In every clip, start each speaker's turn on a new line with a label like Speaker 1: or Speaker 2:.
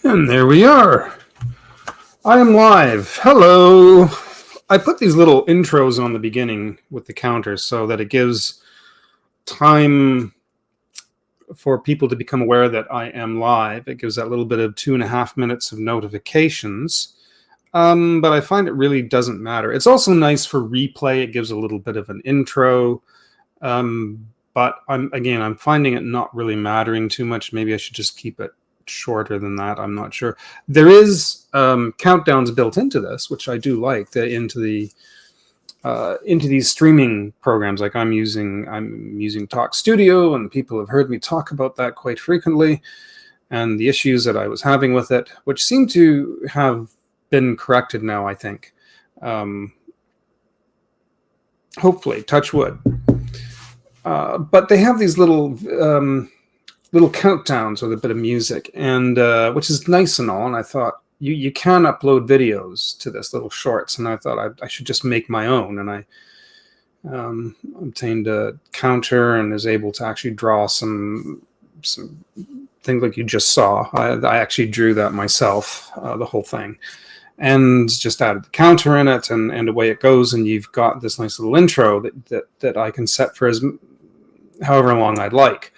Speaker 1: And there we are. I am live. Hello. I put these little intros on the beginning with the counters so that it gives time for people to become aware that I am live. It gives that little bit of 2.5 minutes of notifications. But I find it really doesn't matter. It's also nice for replay. It gives a little bit of an intro. But I'm finding it not really mattering too much. Maybe I should just keep it shorter than that. I'm not sure. There is countdowns built into this, which I do like. Into these streaming programs. Like I'm using Talk Studio, and people have heard me talk about that quite frequently, and the issues that I was having with it, which seem to have been corrected now, I think. Hopefully, touch wood. But they have these little countdowns with a bit of music, and which is nice and all. And I thought you can upload videos to this, little shorts, and I thought I should just make my own. And I obtained a counter and is able to actually draw some things like you just saw. I actually drew that myself, the whole thing, and just added the counter in it, and away it goes. And you've got this nice little intro that I can set for however long I'd like.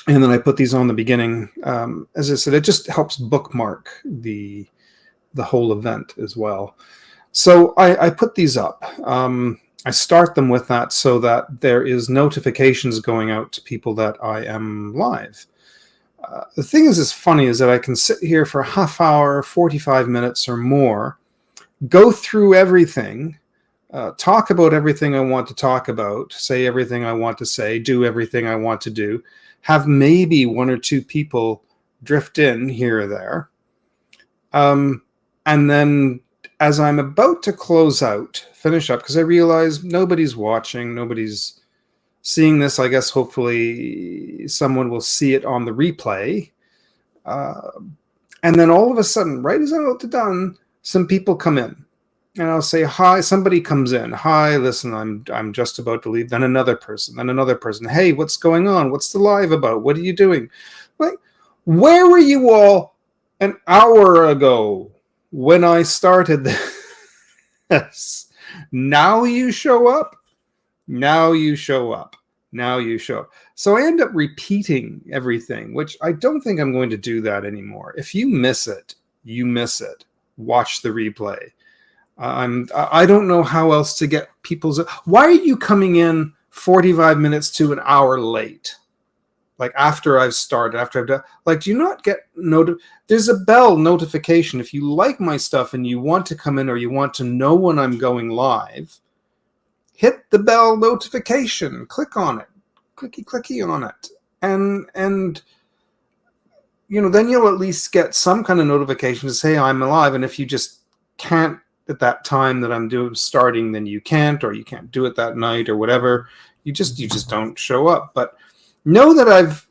Speaker 1: And then I put these on the beginning. As I said, it just helps bookmark the whole event as well. So I put these up. I start them with that so that there is notifications going out to people that I am live. The thing is funny is that I can sit here for a half hour, 45 minutes or more, go through everything, talk about everything I want to talk about, say everything I want to say, do everything I want to do, have maybe one or two people drift in here or there. And then as I'm about to close out, finish up, because I realize nobody's watching, nobody's seeing this. I guess hopefully someone will see it on the replay. And then all of a sudden, right as I'm about to done, some people come in. And I'll say, hi, somebody comes in. Hi, listen, I'm just about to leave. Then another person, then another person. Hey, what's going on? What's the live about? What are you doing? Like, where were you all an hour ago when I started this? Now you show up. Now you show up. Now you show up. So I end up repeating everything, which I don't think I'm going to do that anymore. If you miss it, you miss it. Watch the replay. I don't know how else to get people's... Why are you coming in 45 minutes to an hour late? Like after I've started, after I've done... Like, do you not get... There's a bell notification. If you like my stuff and you want to come in or you want to know when I'm going live, hit the bell notification. Click on it. Clicky on it. And you know, then you'll at least get some kind of notification to say I'm alive. And if you just can't at that time that I'm starting, then you can't, or you can't do it that night or whatever. You just don't show up. But know that I've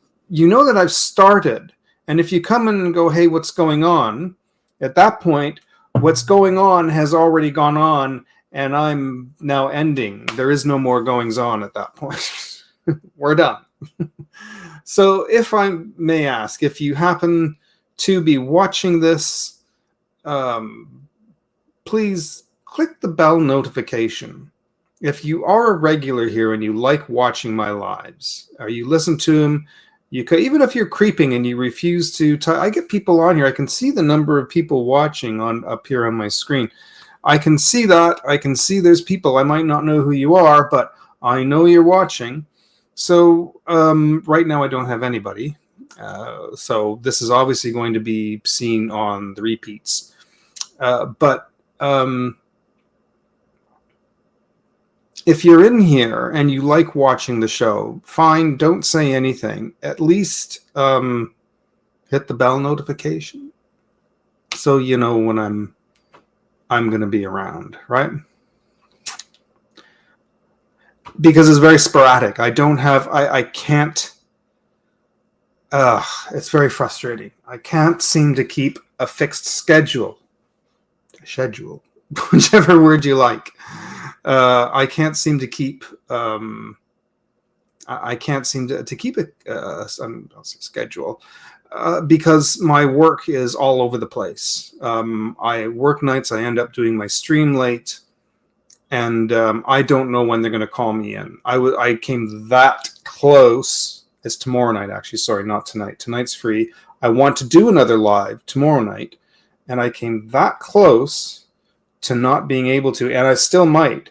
Speaker 1: started. And if you come in and go, hey, what's going on? At that point, what's going on has already gone on, and I'm now ending. There is no more goings on at that point. We're done. So if I may ask, if you happen to be watching this, please click the bell notification. If you are a regular here and you like watching my lives, or you listen to them, you could, even if you're creeping and you refuse to, I get people on here. I can see the number of people watching up here on my screen. I can see that. I can see there's people. I might not know who you are, but I know you're watching. So right now I don't have anybody. So this is obviously going to be seen on the repeats. But if you're in here and you like watching the show, fine, don't say anything. At least hit the bell notification so you know when I'm going to be around, right? Because it's very sporadic. I can't, it's very frustrating. I can't seem to keep a fixed schedule, whichever word you like. I can't seem to keep I can't seem to keep I'll say schedule because my work is all over the place. I work nights. I end up doing my stream late, and I don't know when they're going to call me in. I came that close. It's tomorrow night, actually. Sorry, not tonight. Tonight's free. I want to do another live tomorrow night, and I came that close to not being able to, and I still might.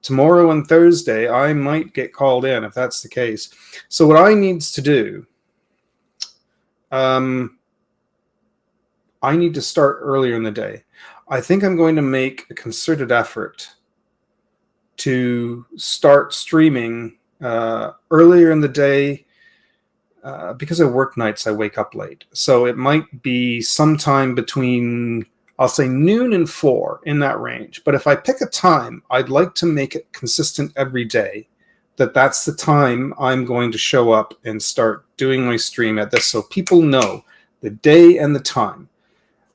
Speaker 1: Tomorrow and Thursday, I might get called in if that's the case. So what I needs to do, I need to start earlier in the day. I think I'm going to make a concerted effort to start streaming earlier in the day. Because I work nights, I wake up late. So it might be sometime between, I'll say, noon and 4, in that range. But if I pick a time, I'd like to make it consistent every day, that's the time I'm going to show up and start doing my stream at this, so people know the day and the time,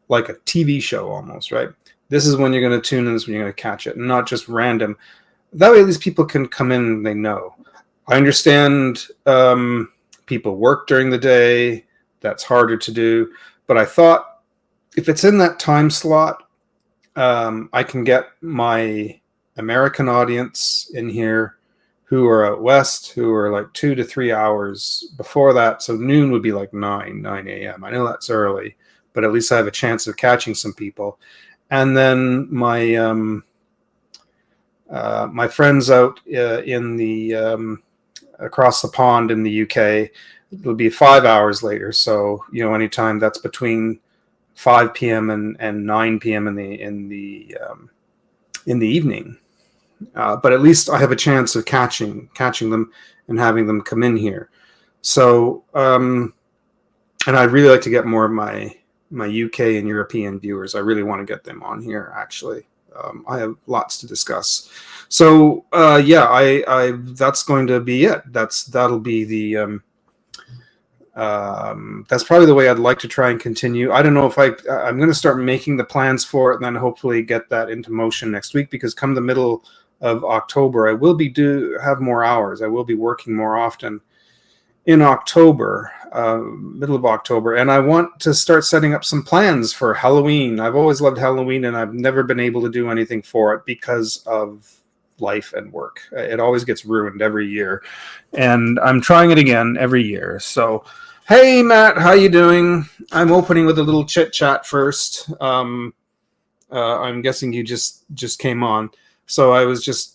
Speaker 1: like a TV show almost, right? This is when you're going to tune in, this is when you're going to catch it, and not just random. That way, at least people can come in and they know. I understand people work during the day. That's harder to do. But I thought if it's in that time slot, I can get my American audience in here who are out west, who are like 2 to 3 hours before that. So noon would be like 9 a.m. I know that's early, but at least I have a chance of catching some people. And then my my friends out in the across the pond in the UK, it'll be 5 hours later. So anytime that's between 5 p.m. and 9 p.m. in the evening. But at least I have a chance of catching them and having them come in here. So and I'd really like to get more of my UK and European viewers. I really want to get them on here, actually. I have lots to discuss. So I that's going to be it. That'll be the that's probably the way I'd like to try and continue. I don't know if I'm going to start making the plans for it, and then hopefully get that into motion next week, because come the middle of October, I will have more hours. I will be working more often in October, middle of October, and I want to start setting up some plans for Halloween. I've always loved Halloween, and I've never been able to do anything for it because of life and work. It always gets ruined every year, and I'm trying it again every year. So, hey Matt, how you doing? I'm opening with a little chit chat first. I'm guessing you just came on, so I was just.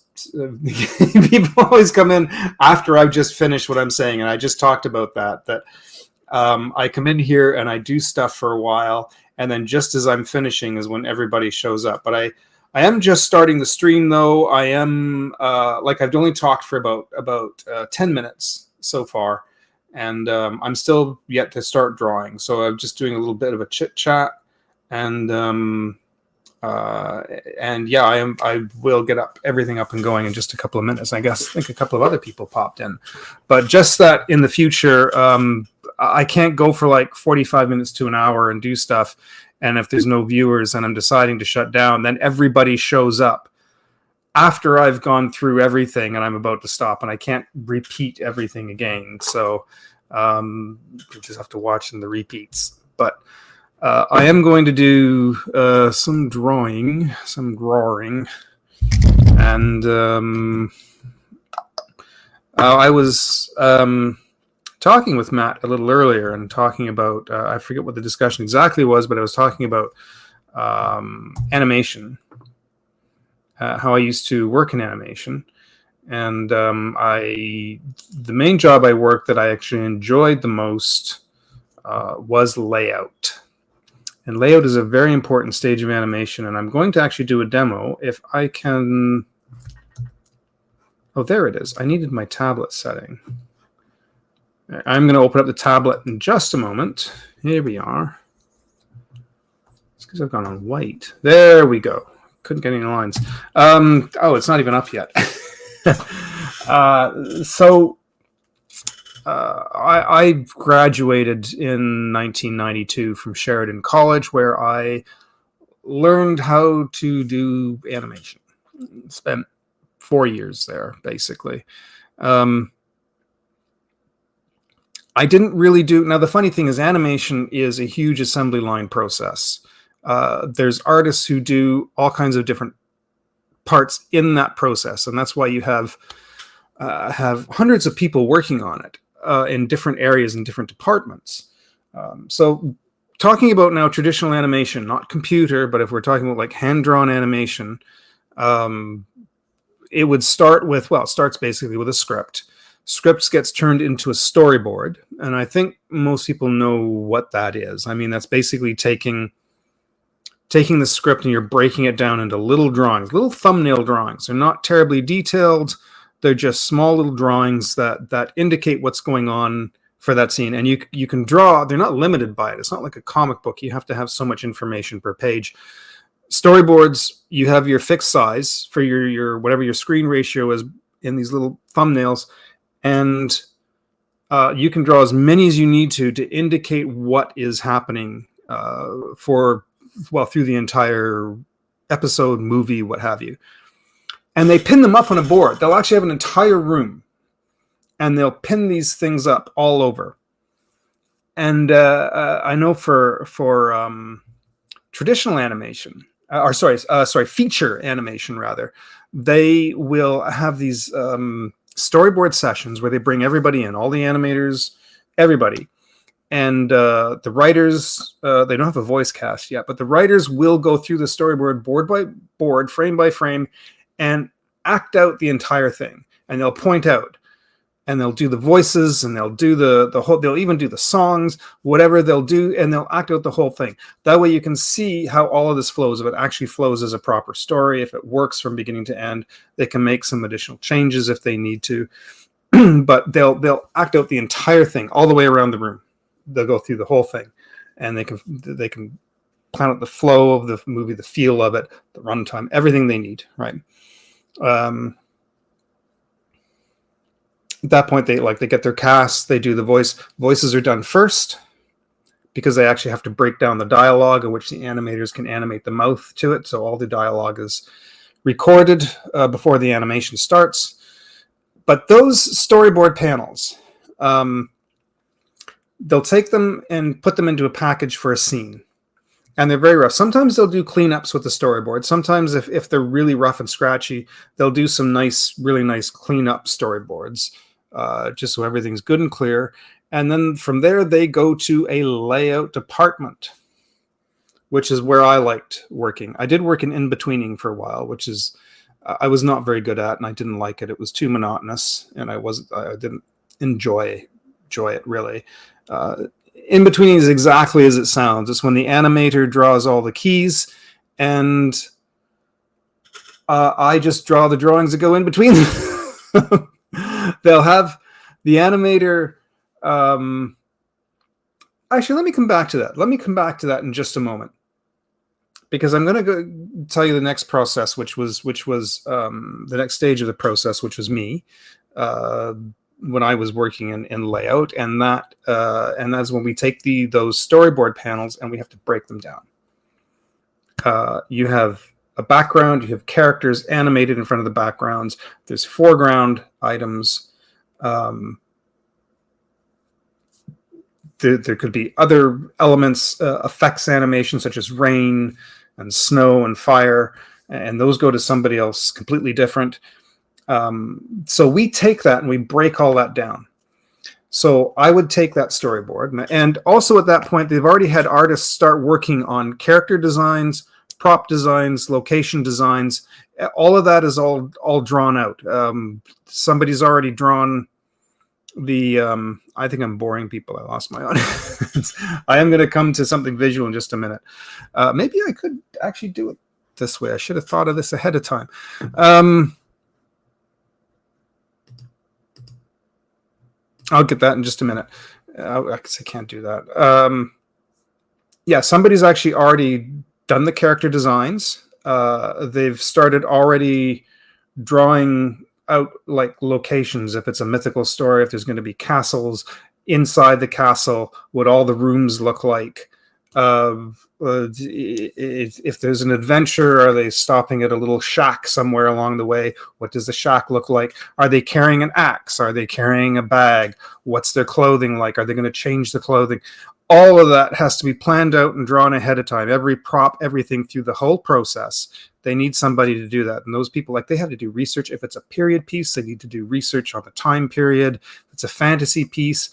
Speaker 1: People always come in after I've just finished what I'm saying, and I just talked about that I come in here and I do stuff for a while, and then just as I'm finishing is when everybody shows up. But I am just starting the stream, though. I am I've only talked for about 10 minutes so far, and I'm still yet to start drawing, so I'm just doing a little bit of a chit chat, and yeah, I will get everything up and going in just a couple of minutes. I think a couple of other people popped in, but just that in the future, I can't go for like 45 minutes to an hour and do stuff. And if there's no viewers and I'm deciding to shut down, then everybody shows up after I've gone through everything and I'm about to stop, and I can't repeat everything again. So you just have to watch in the repeats. But I am going to do some drawing, and I was talking with Matt a little earlier and talking about, I forget what the discussion exactly was, but I was talking about animation, how I used to work in animation. And the main job I worked that I actually enjoyed the most was layout. And layout is a very important stage of animation, and I'm going to actually do a demo if I can. Oh, there it is. I needed my tablet setting. I'm going to open up the tablet in just a moment. Here we are. It's because I've gone on white. There we go. Couldn't get any lines. Oh, it's not even up yet. I graduated in 1992 from Sheridan College, where I learned how to do animation. Spent 4 years there, basically. I didn't really do. Now, the funny thing is, animation is a huge assembly line process. There's artists who do all kinds of different parts in that process, and that's why you have hundreds of people working on it in different areas and different departments. So talking about now traditional animation, not computer, but if we're talking about like hand-drawn animation, it would start with, well, it starts basically with a script. Scripts gets turned into a storyboard, and I think most people know what that is. I mean, that's basically taking the script and you're breaking it down into little drawings, little thumbnail drawings. They're not terribly detailed. They're just small little drawings that indicate what's going on for that scene. And you can draw. They're not limited by it. It's not like a comic book. You have to have so much information per page. Storyboards, you have your fixed size for your whatever your screen ratio is in these little thumbnails, and you can draw as many as you need to indicate what is happening through the entire episode, movie, what have you. And they pin them up on a board. They'll actually have an entire room, and they'll pin these things up all over. And I know for traditional animation, feature animation rather, they will have these storyboard sessions where they bring everybody in, all the animators, everybody. And the writers, they don't have a voice cast yet, but the writers will go through the storyboard board by board, frame by frame, and act out the entire thing. And they'll point out, and they'll do the voices, and they'll do the whole, they'll even do the songs, whatever they'll do, and they'll act out the whole thing. That way you can see how all of this flows, if it actually flows as a proper story, if it works from beginning to end. They can make some additional changes if they need to, but they'll act out the entire thing all the way around the room. They'll go through the whole thing, and they can plan out the flow of the movie, the feel of it, the runtime, everything they need, right? At that point, they get their cast, they do the voices are done first, because they actually have to break down the dialogue, in which the animators can animate the mouth to it. So all the dialogue is recorded before the animation starts. But those storyboard panels, they'll take them and put them into a package for a scene. And they're very rough. Sometimes they'll do cleanups with the storyboard. Sometimes if they're really rough and scratchy, they'll do some really nice cleanup storyboards, just so everything's good and clear. And then from there, they go to a layout department, which is where I liked working. I did work in in-betweening for a while, which is I was not very good at, and I didn't like it. It was too monotonous, and I didn't enjoy it really. In-betweening is exactly as it sounds. It's when the animator draws all the keys, and I just draw the drawings that go in between them. They'll have the animator. Actually, let me come back to that. Let me come back to that in just a moment, because I'm going to go tell you the next process, which was the next stage of the process, which was me. When I was working in layout, and that's when we take those storyboard panels and we have to break them down. You have a background, you have characters animated in front of the backgrounds. There's foreground items. There could be other elements, effects animation, such as rain and snow and fire, and those go to somebody else completely different. So we take that and we break all that down. So I would take that storyboard, and also at that point, they've already had artists start working on character designs, prop designs, location designs. All of that is all drawn out. Somebody's already drawn the, I think I'm boring people. I lost my audience. I am going to come to something visual in just a minute. Maybe I could actually do it this way. I should have thought of this ahead of time. I'll get that in just a minute. I can't do that. Yeah, somebody's actually already done the character designs. They've started already drawing out like locations. If it's a mythical story, if there's going to be castles, inside the castle, what all the rooms look like, If there's an adventure, are they stopping at a little shack somewhere along the way? What does the shack look like? Are they carrying an axe? Are they carrying a bag? What's their clothing like? Are they going to change the clothing? All of that has to be planned out and drawn ahead of time. Every prop, everything through the whole process. They need somebody to do that. And those people, like, they have to do research. If it's a period piece, they need to do research on the time period. If it's a fantasy piece,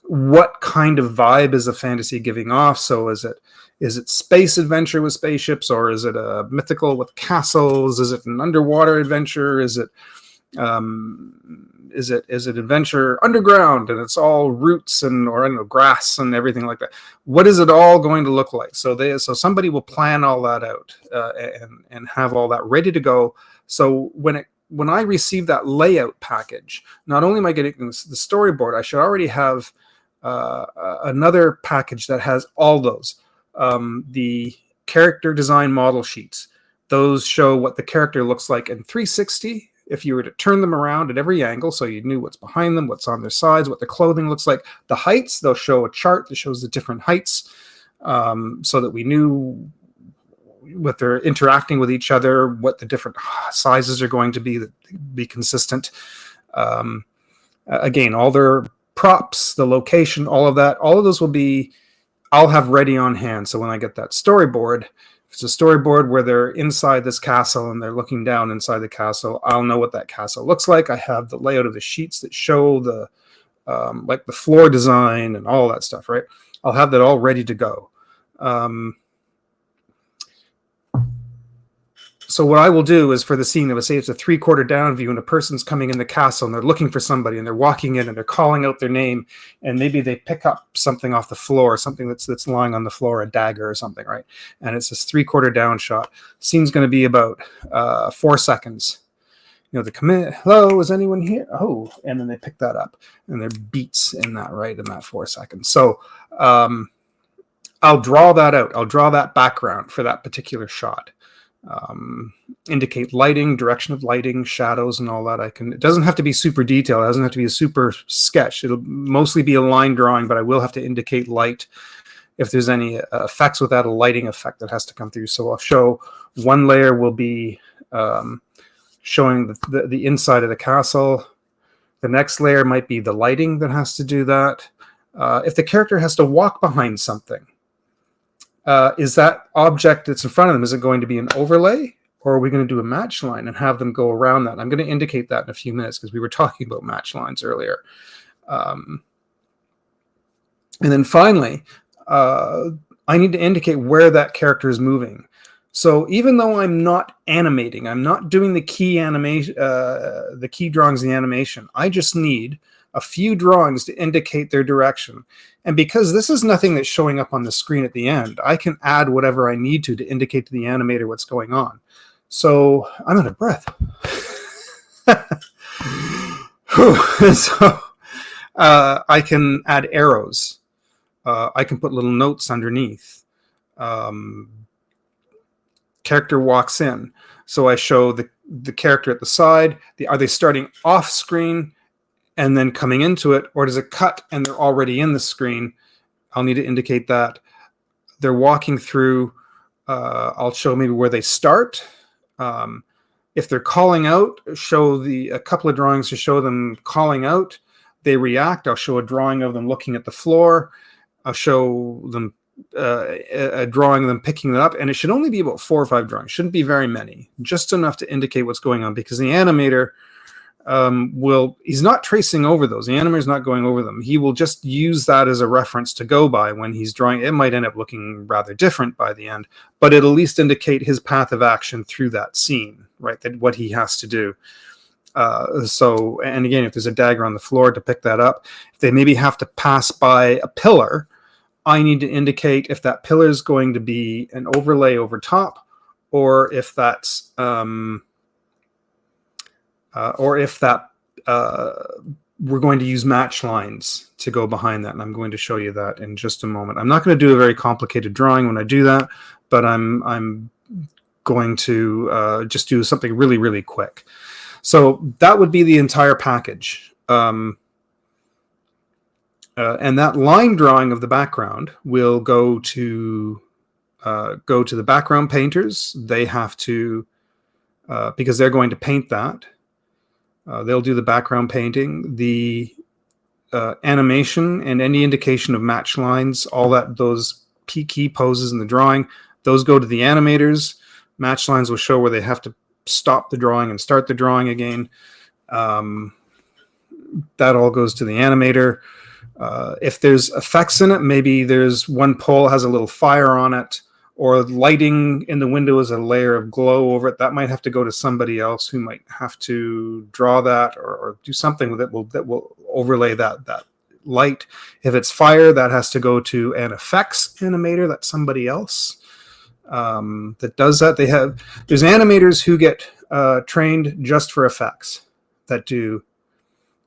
Speaker 1: what kind of vibe is the fantasy giving off? So is it space adventure with spaceships, or is it a mythical with castles? Is it an underwater adventure? Is it adventure underground and it's all roots and, or I don't know, grass and everything like that? What is it all going to look like? So somebody will plan all that out and have all that ready to go. So when I receive that layout package, not only am I getting the storyboard, I should already have another package that has all those. The character design model sheets. Those show what the character looks like in 360 if you were to turn them around at every angle, so you knew what's behind them, what's on their sides, what their clothing looks like. The heights, they'll show a chart that shows the different heights, so that we knew what they're interacting with each other, what the different sizes are going to be consistent. Again, all their props, the location, all of those I'll have ready on hand. So when I get that storyboard, if it's a storyboard where they're inside this castle and they're looking down inside the castle, I'll know what that castle looks like. I have the layout of the sheets that show the like the floor design and all that stuff, right? I'll have that all ready to go. So what I will do is, for the scene, I would say it's a 3/4 down view and a person's coming in the castle and they're looking for somebody and they're walking in and they're calling out their name, and maybe they pick up something off the floor, something that's lying on the floor, a dagger or something, right? And it's this 3/4 down shot. Scene's going to be about 4 seconds. You know, they come in, hello, is anyone here? Oh, and then they pick that up, and there are beats in that, right, in that 4 seconds. So I'll draw that out. I'll draw that background for that particular shot. Indicate lighting, direction of lighting, shadows, and all that. It doesn't have to be super detailed. It doesn't have to be a super sketch. It'll mostly be a line drawing, but I will have to indicate light. If there's any effects with that, a lighting effect that has to come through. So I'll show one layer will be showing the inside of the castle. The next layer might be the lighting that has to do that. If the character has to walk behind something, is that object that's in front of them, is it going to be an overlay, or are we going to do a match line and have them go around that? I'm going to indicate that in a few minutes because we were talking about match lines earlier. And then finally, I need to indicate where that character is moving. So even though I'm not animating, I'm not doing the key animation, the key drawings in the animation, I just need a few drawings to indicate their direction. And because this is nothing that's showing up on the screen at the end, I can add whatever I need to indicate to the animator what's going on. So I'm out of breath. So I can add arrows. I can put little notes underneath. Character walks in. So I show the character at the side. Are they starting off screen and then coming into it, or does it cut and they're already in the screen? I'll need to indicate that. They're walking through. I'll show maybe where they start. If they're calling out, show a couple of drawings to show them calling out. They react. I'll show a drawing of them looking at the floor. I'll show them a drawing of them picking it up, and it should only be about 4 or 5 drawings. Shouldn't be very many, just enough to indicate what's going on, because the animator he's not tracing over those. The animator's not going over them. He will just use that as a reference to go by when he's drawing. It might end up looking rather different by the end, but it'll at least indicate his path of action through that scene, right? That what he has to do. So, and again, if there's a dagger on the floor, to pick that up. If they maybe have to pass by a pillar, I need to indicate if that pillar is going to be an overlay over top, or if that's we're going to use match lines to go behind that, and I'm going to show you that in just a moment. I'm not going to do a very complicated drawing when I do that, but I'm going to just do something really, really quick. So that would be the entire package. And that line drawing of the background will go to the background painters. They have to, because they're going to paint that. They'll do the background painting, the animation, and any indication of match lines. All that, those key poses in the drawing, those go to the animators. Match lines will show where they have to stop the drawing and start the drawing again. That all goes to the animator. If there's effects in it, maybe there's one pole has a little fire on it, or lighting in the window is a layer of glow over it. That might have to go to somebody else who might have to draw that or do something that will overlay that light. If it's fire, that has to go to an effects animator. That's somebody else that does that. There's animators who get trained just for effects, that do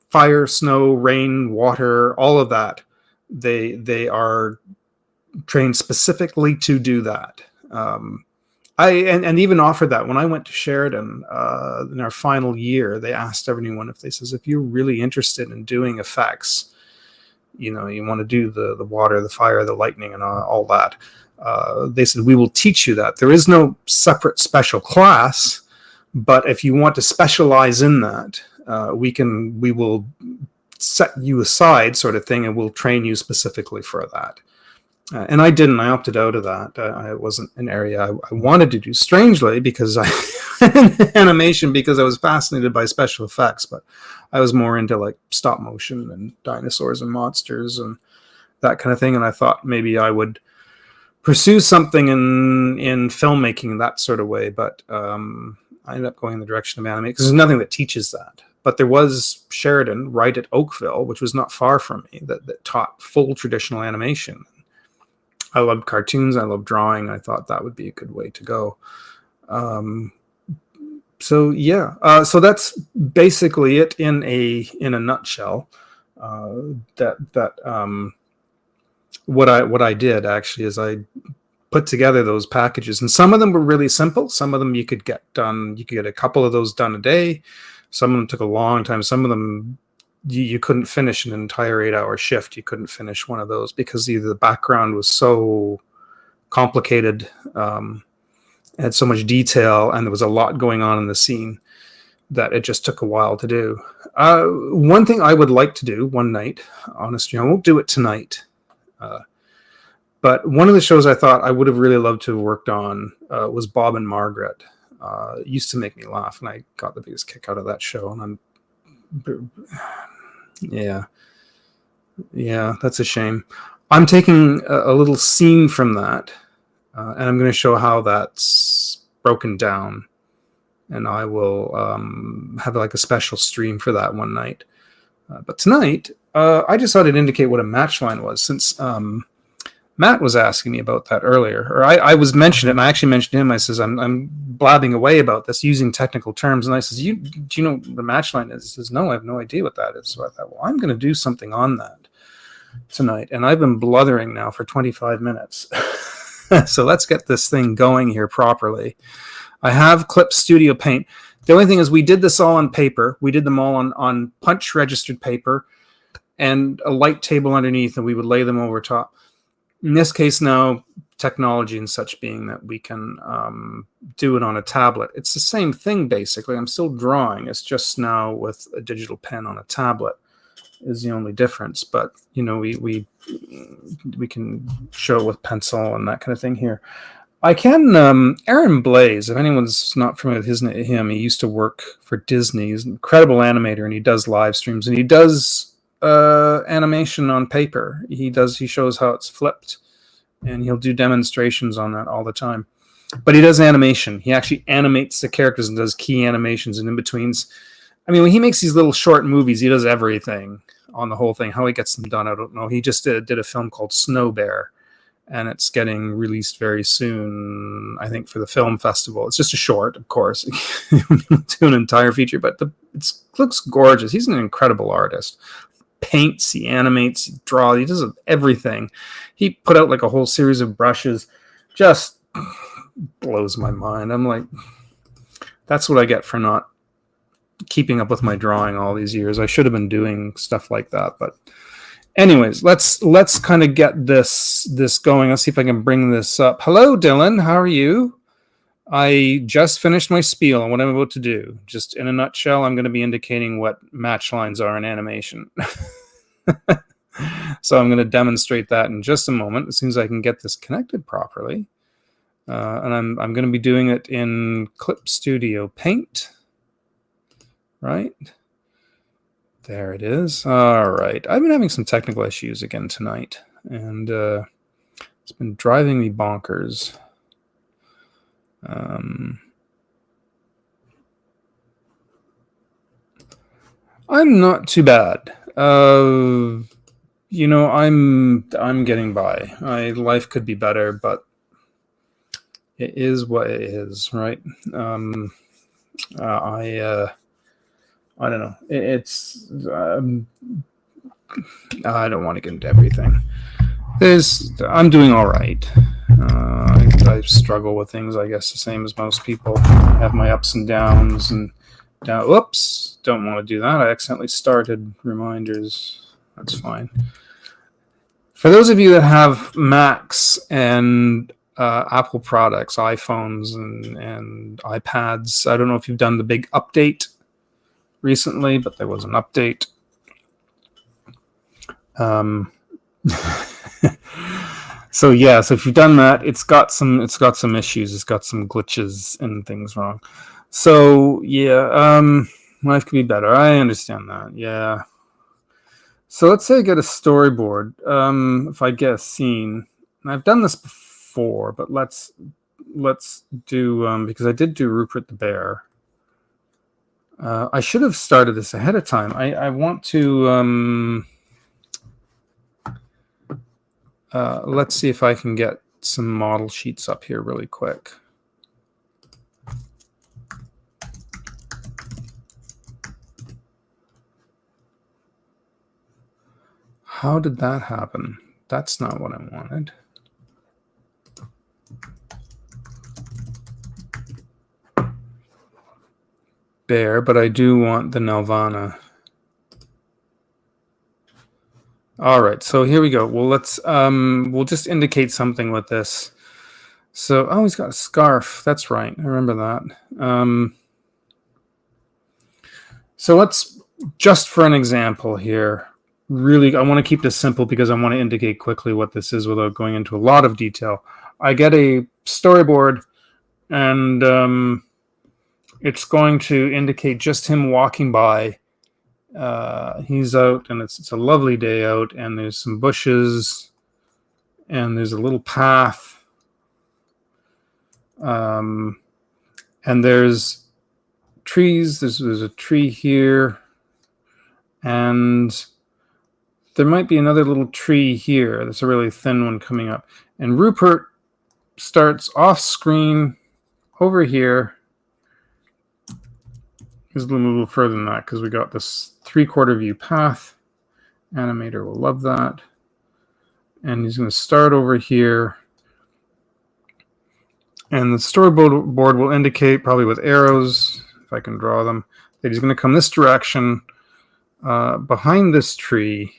Speaker 1: fire, snow, rain, water, all of that. They are trained specifically to do that. I even offered that when I went to Sheridan in our final year. They asked everyone if you're really interested in doing effects, you want to do the water, the fire, the lightning, and all that. They said, we will teach you that. There is no separate special class, but if you want to specialize in that, we will set you aside, sort of thing, and we'll train you specifically for that. And I didn't. I opted out of that. It wasn't an area I wanted to do, strangely, because I animation, because I was fascinated by special effects, but I was more into like stop motion and dinosaurs and monsters and that kind of thing. And I thought maybe I would pursue something in filmmaking, that sort of way. But I ended up going in the direction of animation because there's nothing that teaches that. But there was Sheridan right at Oakville, which was not far from me, that taught full traditional animation. I loved cartoons. I loved drawing. I thought that would be a good way to go. So yeah. So that's basically it in a nutshell. What I did actually is I put together those packages, and some of them were really simple. Some of them you could get done. You could get a couple of those done a day. Some of them took a long time. Some of them you couldn't finish an entire 8-hour shift. You couldn't finish one of those because either the background was so complicated, had so much detail, and there was a lot going on in the scene that it just took a while to do. One thing I would like to do one night, honestly, I won't do it tonight, but one of the shows I thought I would have really loved to have worked on was Bob and Margaret. It used to make me laugh, and I got the biggest kick out of that show. And yeah, that's a shame. I'm taking a little scene from that, and I'm going to show how that's broken down. And I will have like a special stream for that one night. But tonight, I just thought I'd indicate what a match line was, since Matt was asking me about that earlier, or I was mentioning it, and I actually mentioned to him. I says, I'm blabbing away about this using technical terms, and I says, do you know what the match line is? He says, no, I have no idea what that is. So I thought, well, I'm going to do something on that tonight, and I've been bluthering now for 25 minutes. So let's get this thing going here properly. I have Clip Studio Paint. The only thing is, we did this all on paper. We did them all on punch registered paper and a light table underneath, and we would lay them over top. In this case now, technology and such being that we can do it on a tablet. It's the same thing, basically. I'm still drawing. It's just now with a digital pen on a tablet is the only difference. But, we can show it with pencil and that kind of thing here. I can, Aaron Blaze, if anyone's not familiar with him, he used to work for Disney. He's an incredible animator, and he does live streams, and he does animation on paper. He shows how it's flipped, and he'll do demonstrations on that all the time. But he does animation. He actually animates the characters and does key animations and in-betweens. I mean, when he makes these little short movies, he does everything on the whole thing. How he gets them done, I don't know. He just did a film called Snow Bear, and it's getting released very soon, I think, for the film festival. It's just a short, of course. Do an entire feature, but it looks gorgeous. He's an incredible artist. Paints, he animates, he draws, he does everything. He put out like a whole series of brushes. Just blows my mind. I'm like, that's what I get for not keeping up with my drawing all these years. I should have been doing stuff like that. But Anyways, let's kind of get this going. Let's see if I can bring this up. Hello, Dylan. How are you? I just finished my spiel on what I'm about to do. Just in a nutshell, I'm going to be indicating what match lines are in animation. So I'm going to demonstrate that in just a moment, as soon as I can get this connected properly. And I'm going to be doing it in Clip Studio Paint. Right? There it is. All right. I've been having some technical issues again tonight, and it's been driving me bonkers. I'm not too bad. You know, I'm getting by. Life could be better, but it is what it is, right? I don't know. I don't want to get into everything. I'm doing all right. I struggle with things, I guess, the same as most people. I have my ups and downs, and whoops, don't want to do that. I accidentally started reminders. That's fine. For those of you that have Macs and Apple products, iPhones and iPads, I don't know if you've done the big update recently, but there was an update. So if you've done that, it's got some issues. It's got some glitches and things wrong. So life could be better. I understand that. Yeah. So let's say I get a storyboard. If I get a scene, and I've done this before, but let's do because I did do Rupert the Bear. I should have started this ahead of time. I want to let's see if I can get some model sheets up here really quick. How did that happen? That's not what I wanted. Bear, but I do want the Nelvana. All right, so here we go. Well, let's we'll just indicate something with this. So, he's got a scarf. That's right. I remember that. So let's just for an example here. Really, I want to keep this simple because I want to indicate quickly what this is without going into a lot of detail. I get a storyboard, and it's going to indicate just him walking by. He's out, and it's a lovely day out, and there's some bushes, and there's a little path, and there's trees. There's a tree here, and there might be another little tree here. That's a really thin one coming up. And Rupert starts off screen over here. He's a little further than that because we got this 3/4 view path. Animator will love that. And he's going to start over here. And the storyboard will indicate, probably with arrows, if I can draw them, that he's going to come this direction behind this tree.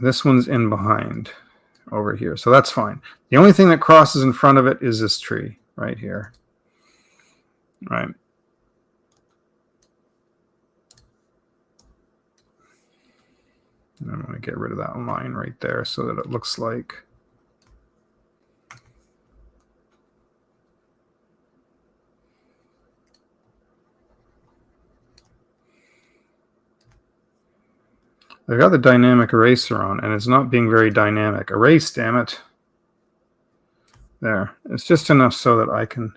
Speaker 1: This one's in behind over here, so that's fine. The only thing that crosses in front of it is this tree right here. Right. And I'm going to get rid of that line right there so that it looks like I've got the dynamic eraser on, and it's not being very dynamic. Erase, damn it. There. It's just enough so that I can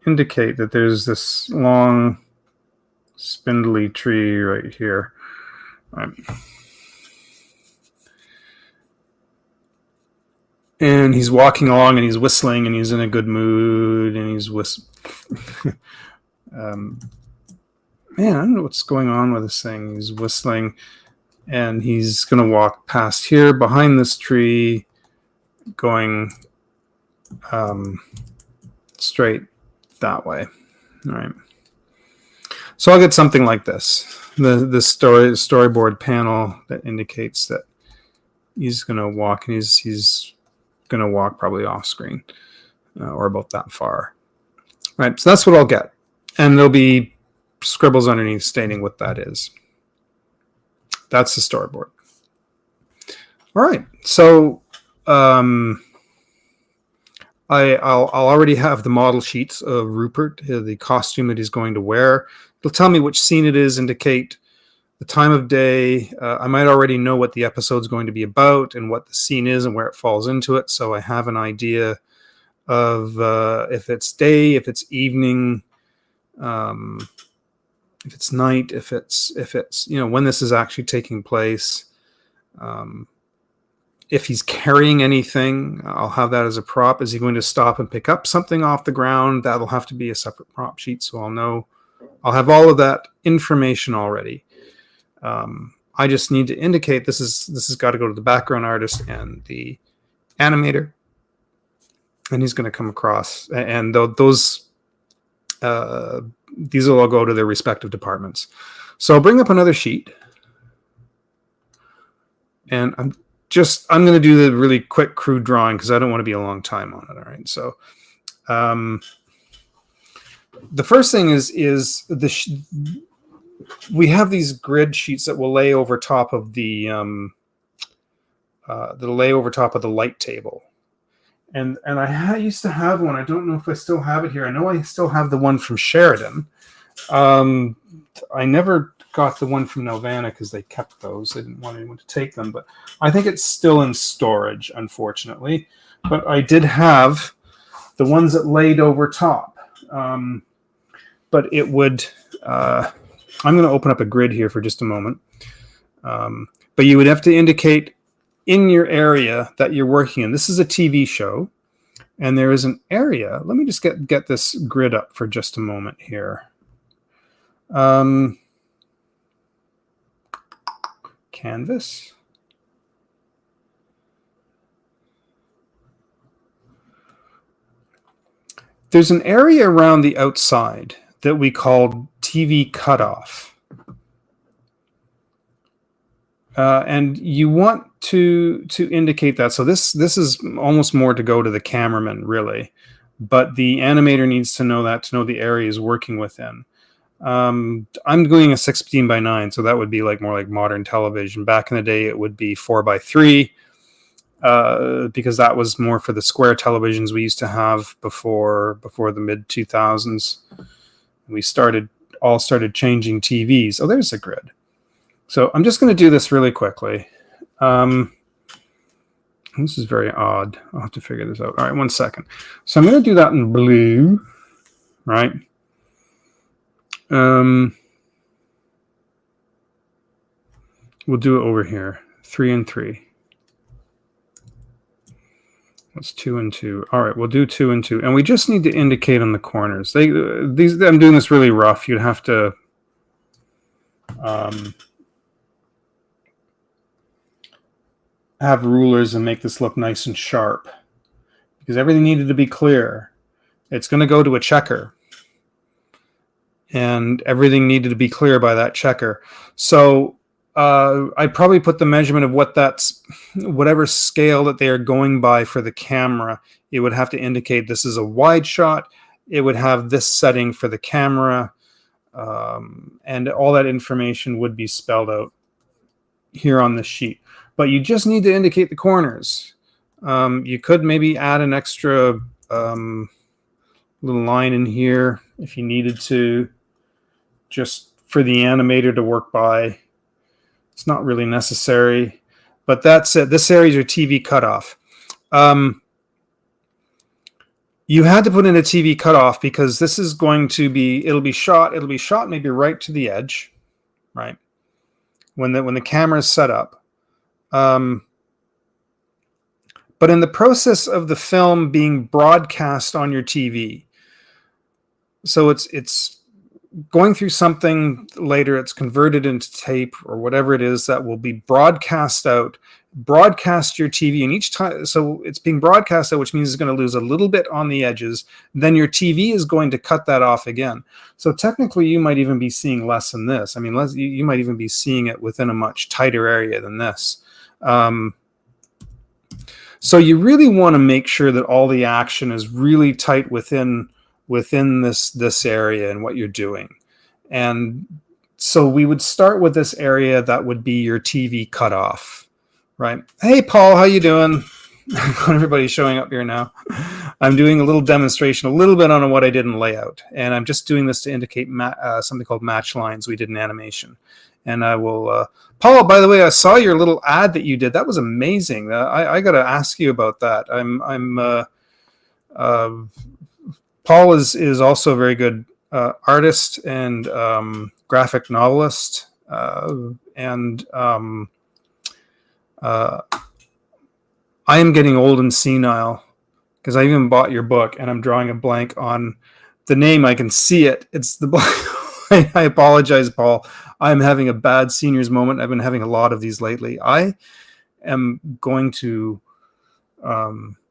Speaker 1: indicate that there's this long, spindly tree right here. Right. And he's walking along, and he's whistling, and he's in a good mood, and he's man, I don't know what's going on with this thing. He's whistling, and he's going to walk past here behind this tree, going straight that way. All right. So I'll get something like this. The storyboard panel that indicates that he's going to walk, and he's going to walk probably off screen or about that far. All right. So that's what I'll get. And there'll be scribbles underneath stating what that is. That's the storyboard. All right. So I'll already have the model sheets of Rupert, the costume that he's going to wear. It'll tell me which scene it is, indicate the time of day. I might already know what the episode's going to be about and what the scene is and where it falls into it. So I have an idea of if it's day, if it's evening, if it's night, if it's when this is actually taking place. If he's carrying anything, I'll have that as a prop. Is he going to stop and pick up something off the ground? That'll have to be a separate prop sheet, so I'll know. I'll have all of that information already. I just need to indicate this has got to go to the background artist and the animator, and he's going to come across. And those these will all go to their respective departments. So I'll bring up another sheet, and I'm going to do the really quick crude drawing because I don't want to be a long time on it. All right. So the first thing is we have these grid sheets that will lay over top of the light table. And I used to have one. I don't know if I still have it here. I know I still have the one from Sheridan. I never got the one from Nelvana because they kept those. They didn't want anyone to take them. But I think it's still in storage, unfortunately. But I did have the ones that laid over top. But it would... I'm going to open up a grid here for just a moment. But you would have to indicate in your area that you're working in. This is a TV show, and there is an area. Let me just get this grid up for just a moment here. Canvas. There's an area around the outside that we called TV cutoff. And you want to indicate that. So this is almost more to go to the cameraman, really. But the animator needs to know that, to know the area is working within. I'm doing a 16:9, so that would be more like modern television. Back in the day, it would be 4:3, because that was more for the square televisions we used to have before the mid 2000s. We started changing TVs. Oh, there's a grid. So I'm just going to do this really quickly. This is very odd. I'll have to figure this out. All right, 1 second. So I'm going to do that in blue, right? We'll do it over here. 3 and 3. That's 2 and 2. All right, we'll do 2 and 2. And we just need to indicate on the corners. I'm doing this really rough. You'd have to have rulers and make this look nice and sharp, because everything needed to be clear. It's going to go to a checker, and everything needed to be clear by that checker. So I probably put the measurement of whatever scale that they are going by for the camera. It would have to indicate this is a wide shot. It would have this setting for the camera, and all that information would be spelled out here on the sheet. But you just need to indicate the corners. You could maybe add an extra little line in here if you needed to, just for the animator to work by. It's not really necessary, but that's it. This area is your TV cutoff. You had to put in a TV cutoff because this is going to be, it'll be shot maybe right to the edge, right? When the camera is set up. But in the process of the film being broadcast on your TV, so it's going through something later, it's converted into tape or whatever it is that will be broadcast out, broadcast your TV, and each time, so it's being broadcasted, which means it's going to lose a little bit on the edges. Then your TV is going to cut that off again. So technically, you might even be seeing less than this. I mean, you might even be seeing it within a much tighter area than this. So you really want to make sure that all the action is really tight within this area and what you're doing. And so we would start with this area that would be your TV cutoff, right? Hey, Paul, how you doing? Everybody's showing up here now. I'm doing a little demonstration, a little bit on what I did in layout, and I'm just doing this to indicate something called match lines we did in animation. And I will, Paul, by the way, I saw your little ad that you did. That was amazing. I got to ask you about that. Paul is also a very good artist and graphic novelist, and I am getting old and senile because I even bought your book and I'm drawing a blank on the name. I can see it. It's the I apologize, Paul. I'm having a bad seniors moment. I've been having a lot of these lately. I am going to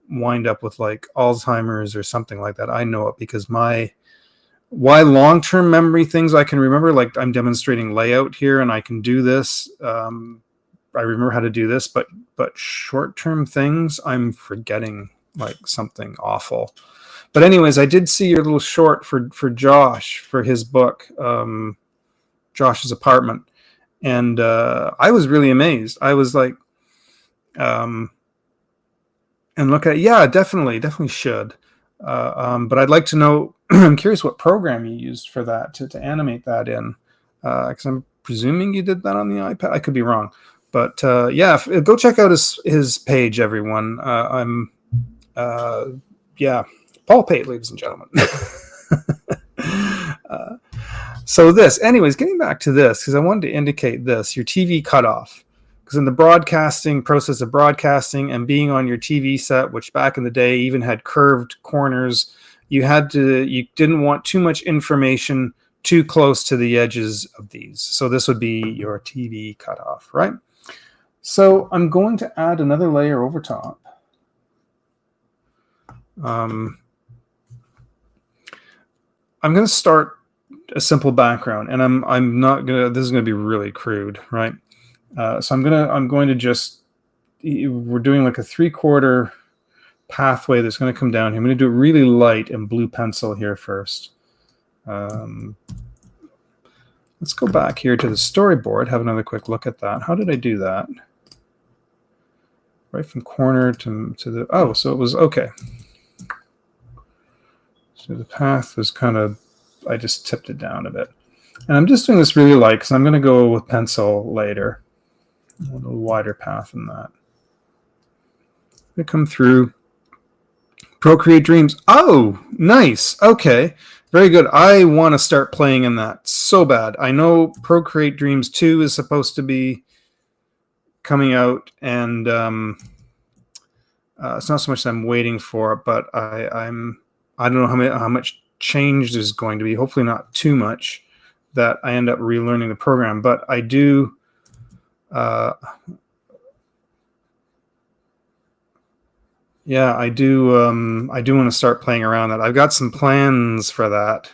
Speaker 1: wind up with like Alzheimer's or something like that. I know it because why long-term memory things I can remember, like I'm demonstrating layout here and I can do this. I remember how to do this, but short-term things I'm forgetting like something awful. But anyways, I did see your little short for Josh for his book, Josh's Apartment, and I was really amazed. I was like, and look at, yeah, definitely should. But I'd like to know. I'm curious what program you used for that to animate that in, because I'm presuming you did that on the iPad. I could be wrong, but yeah, go check out his page, everyone. Yeah, Paul Pate, ladies and gentlemen. So this, anyways, getting back to this, because I wanted to indicate this, your TV cutoff. Because in the broadcasting process of broadcasting and being on your TV set, which back in the day even had curved corners, you didn't want too much information too close to the edges of these. So this would be your TV cutoff, right? So I'm going to add another layer over top. I'm going to start a simple background, and I'm not gonna. This is going to be really crude, right? So I'm going to just. We're doing like a 3/4 pathway that's going to come down here. I'm going to do it really light and blue pencil here first. Let's go back here to the storyboard. Have another quick look at that. How did I do that? Right from corner to the. Oh, so it was okay. So the path was kind of, I just tipped it down a bit. And I'm just doing this really light because I'm going to go with pencil later. A little wider path than that. We come through. Procreate Dreams. Oh, nice. Okay. Very good. I want to start playing in that so bad. I know Procreate Dreams 2 is supposed to be coming out, and it's not so much that I'm waiting for it, but I don't know how much change there's going to be. Hopefully not too much that I end up relearning the program. But I do. Yeah, I do. I do want to start playing around that. I've got some plans for that.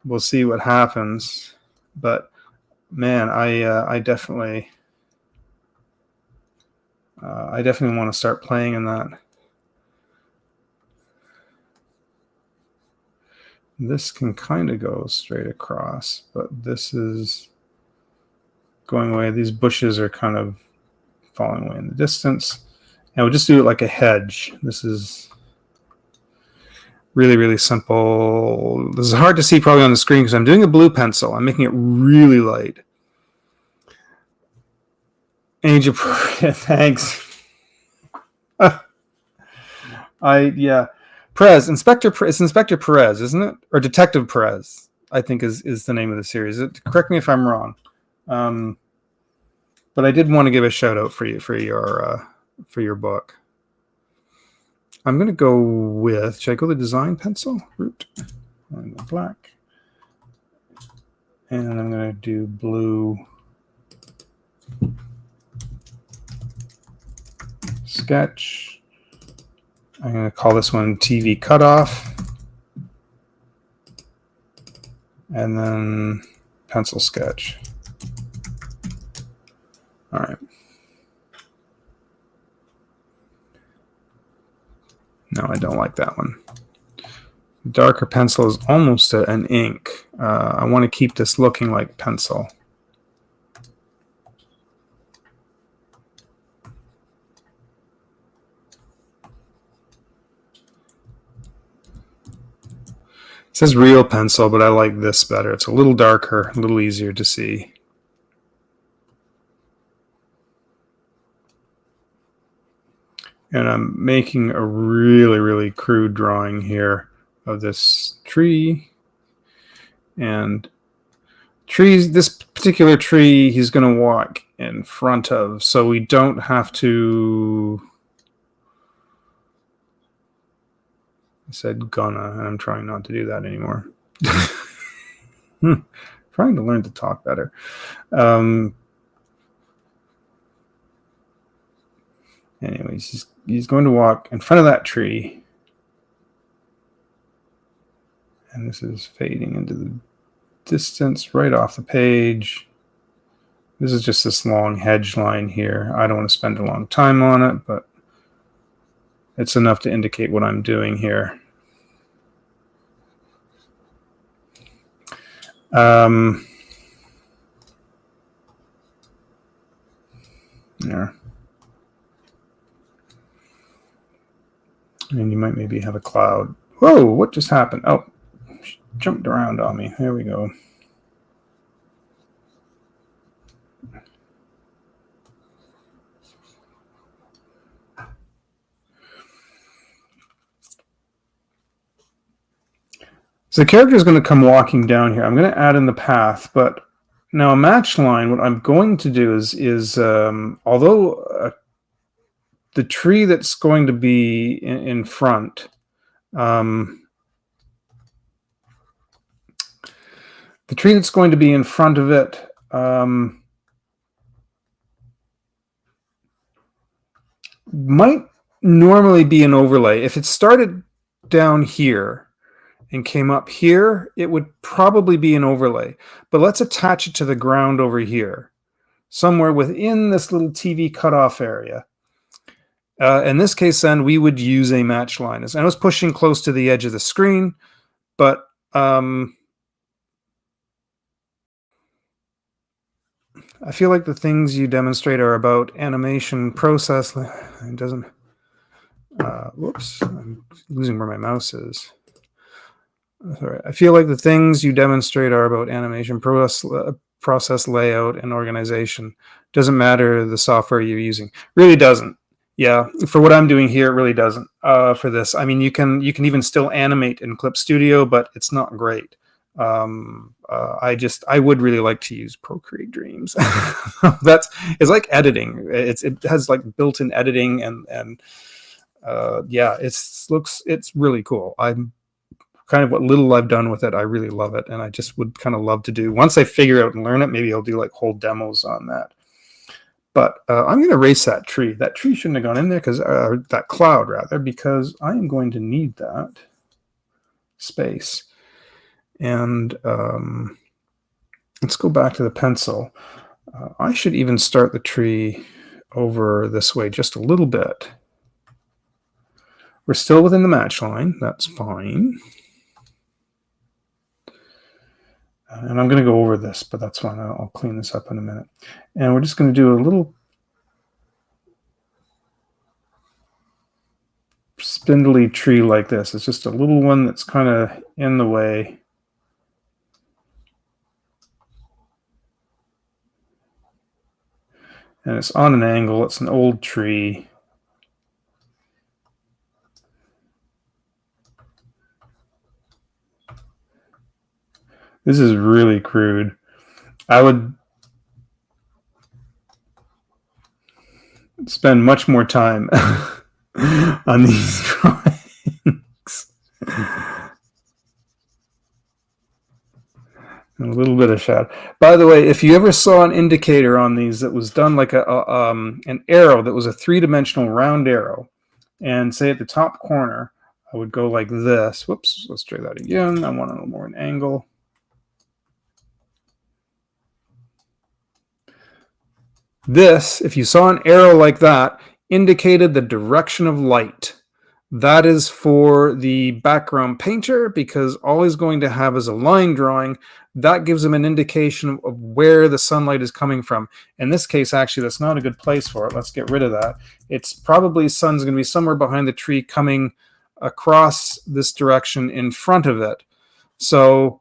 Speaker 1: We'll see what happens. But man, I definitely want to start playing in that. This can kind of go straight across, but this is going away. These bushes are kind of falling away in the distance. And we'll just do it like a hedge. This is really, really simple. This is hard to see probably on the screen because I'm doing a blue pencil. I'm making it really light. Age of thanks. Yeah. Perez, it's Inspector Perez, isn't it? Or Detective Perez, I think is the name of the series. Correct me if I'm wrong. But I did want to give a shout out for your book. I'm going to go with, should I go the design pencil route? And black. And I'm going to do blue. sketch. I'm going to call this one TV cutoff. And then pencil sketch. All right. No, I don't like that one. Darker pencil is almost an ink. I want to keep this looking like pencil. It says real pencil, but I like this better. It's a little darker, a little easier to see. And I'm making a really, really crude drawing here of this tree. And trees, this particular tree he's going to walk in front of, so we don't have to... I said gonna, and I'm trying not to do that anymore. Trying to learn to talk better. Anyways, he's going to walk in front of that tree. And this is fading into the distance right off the page. This is just this long hedge line here. I don't want to spend a long time on it, but it's enough to indicate what I'm doing here. Yeah. And you might maybe have a cloud. Whoa, what just happened? Oh, jumped around on me. There we go. So the character is going to come walking down here. I'm going to add in the path, but now a match line, what I'm going to do is although the tree that's going to be in front, the tree that's going to be in front of it might normally be an overlay. If it started down here and came up here, it would probably be an overlay. But let's attach it to the ground over here, somewhere within this little TV cutoff area. In this case, then, we would use a match line. I was pushing close to the edge of the screen, but I feel like the things you demonstrate are about animation process. It doesn't... whoops, I'm losing where my mouse is. Sorry. I feel like the things you demonstrate are about animation process layout and organization. Doesn't matter the software you're using. Really doesn't. Yeah, for what I'm doing here, it really doesn't. For this, I mean, you can even still animate in Clip Studio, but it's not great. I would really like to use Procreate Dreams. It's like editing. It has like built-in editing and yeah, it's really cool. I'm kind of what little I've done with it, I really love it, and I just would kind of love to do. Once I figure out and learn it, maybe I'll do like whole demos on that. But I'm going to erase that tree. That tree shouldn't have gone in there, because that cloud rather, because I am going to need that space. And let's go back to the pencil. I should even start the tree over this way just a little bit. We're still within the match line. That's fine. And I'm going to go over this, but that's fine. I'll clean this up in a minute. And we're just going to do a little spindly tree like this. It's just a little one that's kind of in the way. And it's on an angle. It's an old tree. This is really crude. I would spend much more time on these drawings. A little bit of shadow. By the way, if you ever saw an indicator on these that was done like an arrow that was a three-dimensional round arrow, and say at the top corner, I would go like this. Whoops, let's try that again. I want a little more an angle. This, if you saw an arrow like that, indicated the direction of light. That is for the background painter, because all he's going to have is a line drawing. That gives him an indication of where the sunlight is coming from. In this case, actually, that's not a good place for it. Let's get rid of that. It's probably sun's going to be somewhere behind the tree coming across this direction in front of it. So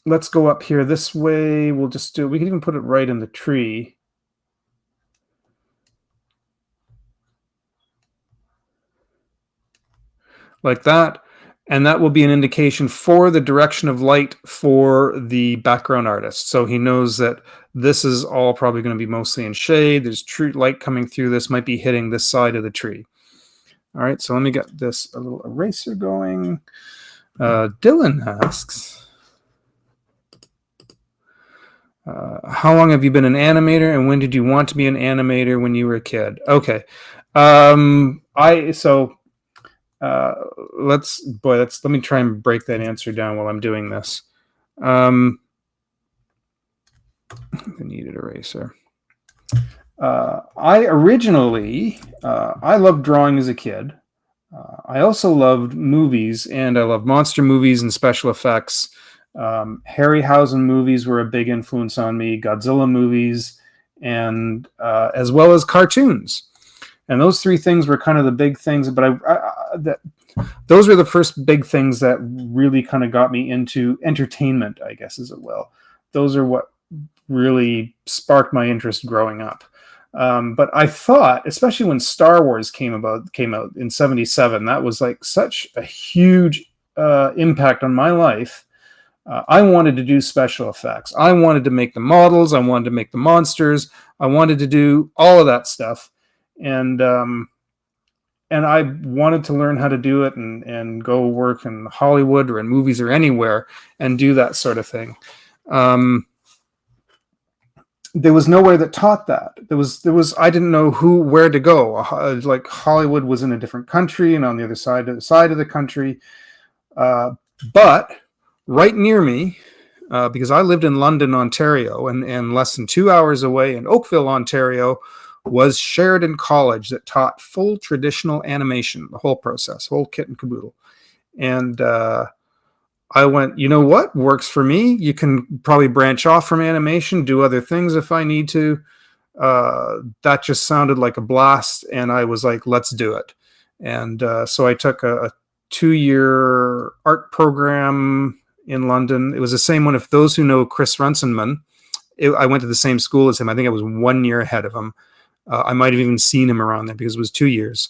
Speaker 1: let's go up here this way. We'll just do, we can even put it right in the tree. Like that. And that will be an indication for the direction of light for the background artist. So he knows that this is all probably going to be mostly in shade. There's true light coming through. This might be hitting this side of the tree. All right, so let me get this a little eraser going. Dylan asks, how long have you been an animator, and when did you want to be an animator when you were a kid? Okay. Let me try and break that answer down while I'm doing this. The needed eraser. I loved drawing as a kid. I also loved movies, and I loved monster movies and special effects. Harryhausen movies were a big influence on me, Godzilla movies, and as well as cartoons. And those three things were kind of the big things, but those were the first big things that really kind of got me into entertainment, I guess, as well. Those are what really sparked my interest growing up. But I thought, especially when Star Wars came out in '77, that was like such a huge impact on my life. I wanted to do special effects. I wanted to make the models. I wanted to make the monsters. I wanted to do all of that stuff. And I wanted to learn how to do it and go work in Hollywood or in movies or anywhere and do that sort of thing. There was nowhere that taught that. I didn't know where to go. Like Hollywood was in a different country and on the other side of the country. But right near me, because I lived in London, Ontario, and less than 2 hours away in Oakville, Ontario, was Sheridan College that taught full traditional animation, the whole process, whole kit and caboodle. And I went, you know what works for me? You can probably branch off from animation, do other things if I need to. That just sounded like a blast, and I was like, let's do it. And so I took a 2-year art program in London. It was the same one. If those who know Chris Runciman, I went to the same school as him. I think I was 1 year ahead of him. I might have even seen him around there because it was 2 years.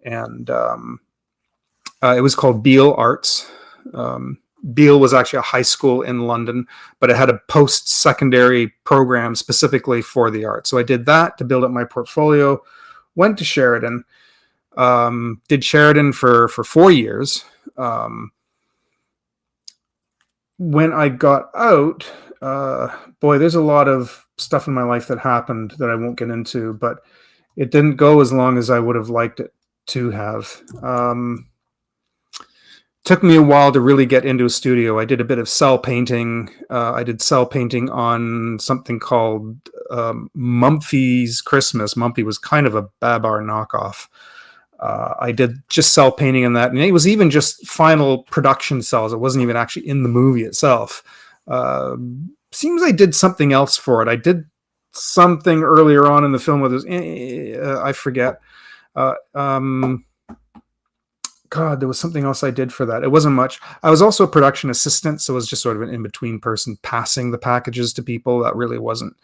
Speaker 1: And it was called Beale Arts. Beale was actually a high school in London, but it had a post-secondary program specifically for the art. So I did that to build up my portfolio, went to Sheridan, did Sheridan for 4 years. When I got out, there's a lot of stuff in my life that happened that I won't get into, but it didn't go as long as I would have liked it to have. Took me a while to really get into a studio. I did a bit of cell painting. I did cell painting on something called Mumphy's Christmas. Mumphy was kind of a Babar knockoff. I did just cell painting in that. And it was even just final production cells. It wasn't even actually in the movie itself. Seems I did something else for it. I did something earlier on in the film where there's, I forget. God, there was something else I did for that. It wasn't much. I was also a production assistant, so it was just sort of an in-between person passing the packages to people. That really wasn't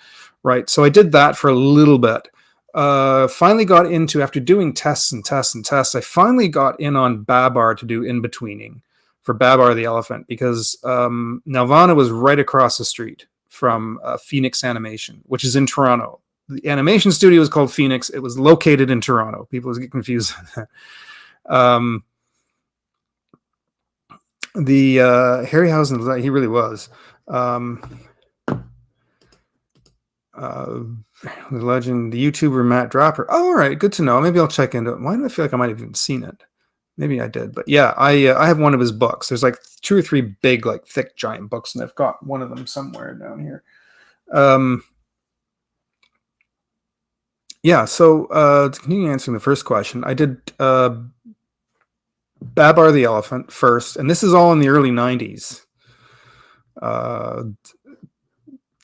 Speaker 1: right. So I did that for a little bit. Finally got into, after doing tests and tests and tests, I finally got in on Babar to do in-betweening for Babar the Elephant, because Nelvana was right across the street from Phoenix Animation, which is in Toronto. The animation studio is called Phoenix. It was located in Toronto. People get confused. The Harryhausen, he really was. Um, the legend, the YouTuber Matt Dropper. Oh, all right, good to know. Maybe I'll check into it. Why do I feel like I might have even seen it? Maybe I did, but yeah, I have one of his books. There's like 2 or 3 big, like thick, giant books, and I've got one of them somewhere down here. Yeah, so to continue answering the first question, I did Babar the Elephant first, and this is all in the early 90s. That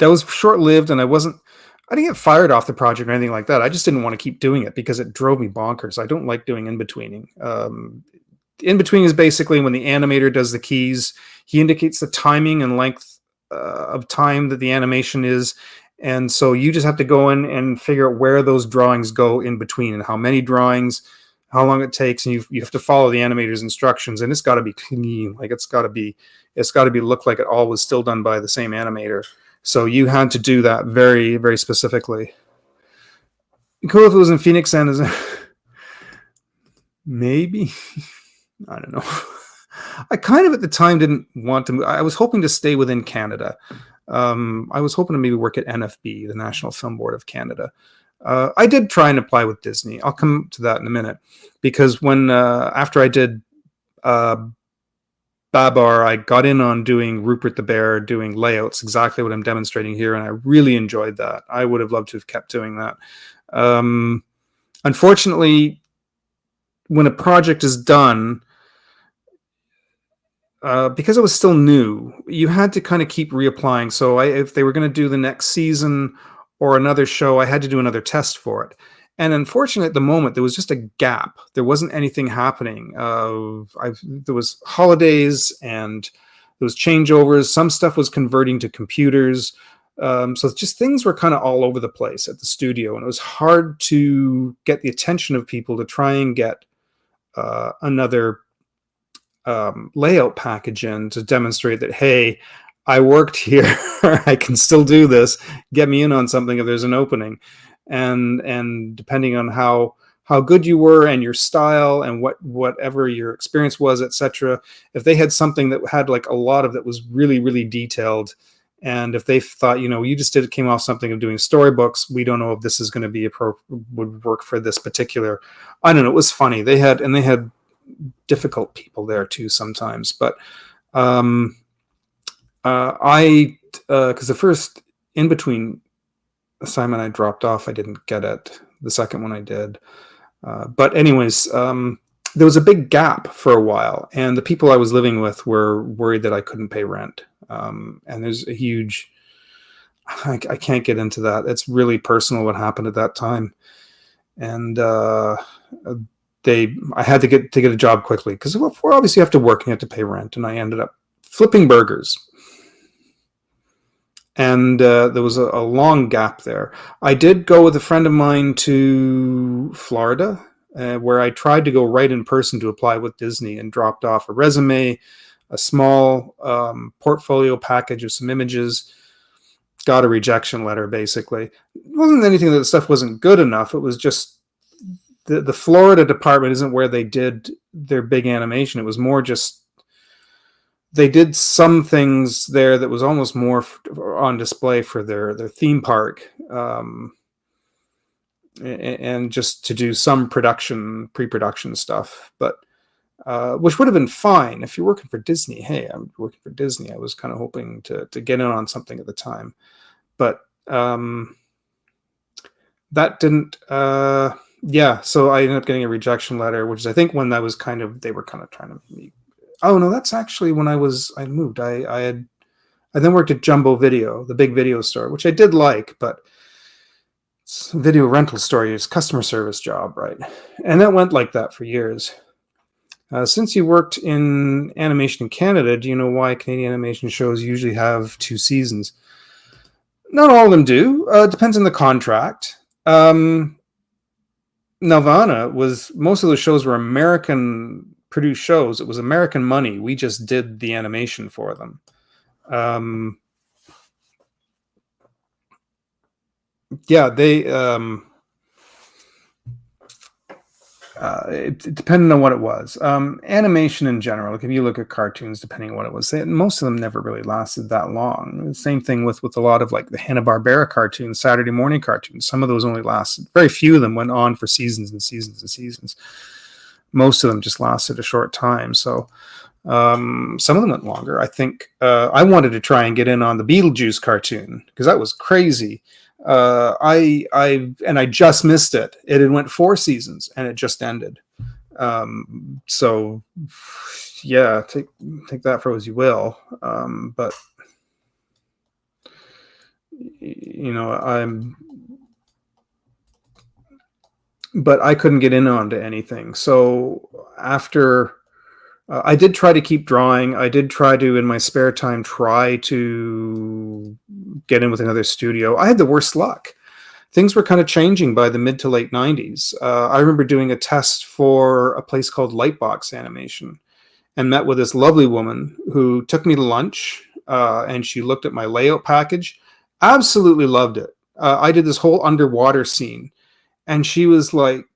Speaker 1: was short-lived, and I didn't get fired off the project or anything like that. I just didn't want to keep doing it because it drove me bonkers. I don't like doing in-betweening. In-between is basically when the animator does the keys, he indicates the timing and length of time that the animation is, and so you just have to go in and figure out where those drawings go in between and how many drawings, how long it takes, and you have to follow the animator's instructions, and it's got to be clean. Like it's got to be look like it all was still done by the same animator. So you had to do that very, very specifically. Cool if it was in Phoenix, Arizona. Maybe. I don't know. I kind of at the time didn't want to move. I was hoping to stay within Canada. I was hoping to maybe work at NFB, the National Film Board of Canada. I did try and apply with Disney. I'll come to that in a minute, because when after I did Babar, I got in on doing Rupert the Bear, doing layouts, exactly what I'm demonstrating here, and I really enjoyed that. I would have loved to have kept doing that. Unfortunately, when a project is done, because it was still new, you had to kind of keep reapplying. So if they were going to do the next season or another show, I had to do another test for it. And unfortunately, at the moment, there was just a gap. There wasn't anything happening. There was holidays and there was changeovers. Some stuff was converting to computers. So just things were kind of all over the place at the studio. And it was hard to get the attention of people to try and get another layout package in to demonstrate that, hey, I worked here. I can still do this. Get me in on something if there's an opening. And depending on how good you were and your style and whatever your experience was, etc., if they had something that had like a lot of that was really, really detailed, and if they thought, you just came off something of doing storybooks, we don't know if this is going to be would work for this particular. I don't know. It was funny. They had difficult people there too sometimes, but because the first in between assignment I dropped off, I didn't get it. The second one I did, but anyways, there was a big gap for a while, and the people I was living with were worried that I couldn't pay rent. And there's a huge, I can't get into that. It's really personal what happened at that time, and I had to get a job quickly because we're obviously have to work and you have to pay rent, and I ended up flipping burgers. And there was a long gap there. I did go with a friend of mine to Florida, where I tried to go right in person to apply with Disney and dropped off a resume, a small portfolio package of some images, got a rejection letter, basically. It wasn't anything that the stuff wasn't good enough. It was just the Florida department isn't where they did their big animation. It was more just they did some things there that was almost more on display for their theme park, and just to do some pre-production stuff, but which would have been fine if you're working for Disney. Hey, I'm working for Disney. I was kind of hoping to get in on something at the time, but that didn't. Yeah, so I ended up getting a rejection letter, which is I think when that was they were kind of trying to meet. Oh no, that's actually when I moved. I then worked at Jumbo Video, the big video store, which I did like, but it's a video rental store is customer service job, right? And that went like that for years. Since you worked in animation in Canada, do you know why Canadian animation shows usually have 2 seasons? Not all of them do. Depends on the contract. Nelvana most of those shows were American produced shows. It was American money. We just did the animation for them. Yeah, they depending on what it was. Animation in general, like if you look at cartoons, depending on what it was, most of them never really lasted that long. Same thing with a lot of like the Hanna-Barbera cartoons, Saturday morning cartoons. Some of those only lasted, very few of them went on for seasons and seasons and seasons. Most of them just lasted a short time. So some of them went longer. I think I wanted to try and get in on the Beetlejuice cartoon because that was crazy. I just missed it. It had went 4 seasons and it just ended. So yeah, take that for as you will. But you know, but I couldn't get in onto anything. So after I did try to keep drawing. I did try to, in my spare time, try to get in with another studio. I had the worst luck. Things were kind of changing by the mid to late 90s. I remember doing a test for a place called Lightbox Animation and met with this lovely woman who took me to lunch and she looked at my layout package. Absolutely loved it. I did this whole underwater scene and she was like,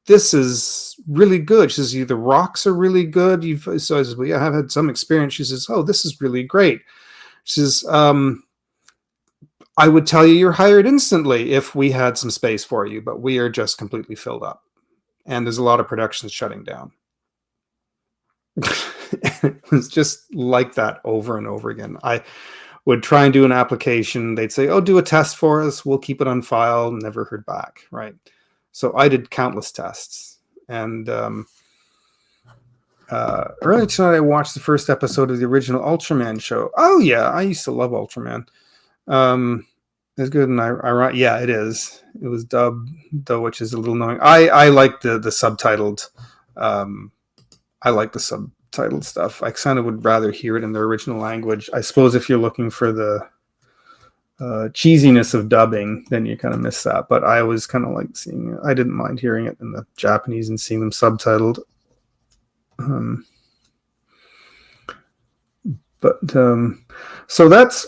Speaker 1: this is really good. She says, the rocks are really good. So I said, well, yeah, I've had some experience. She says, oh, this is really great. She says, I would tell you you're hired instantly if we had some space for you, but we are just completely filled up. And there's a lot of productions shutting down. It was just like that over and over again. I would try and do an application. They'd say, oh, do a test for us. We'll keep it on file. Never heard back, right? So I did countless tests. And earlier tonight, I watched the first episode of the original Ultraman show. Oh, yeah. I used to love Ultraman. It's good. And yeah, it is. It was dubbed, though, which is a little annoying. I like the subtitled. I like the subtitled stuff. I kind of would rather hear it in the original language. I suppose if you're looking for the cheesiness of dubbing, then you kind of miss that. But I always kind of like seeing it. I didn't mind hearing it in the Japanese and seeing them subtitled. So that's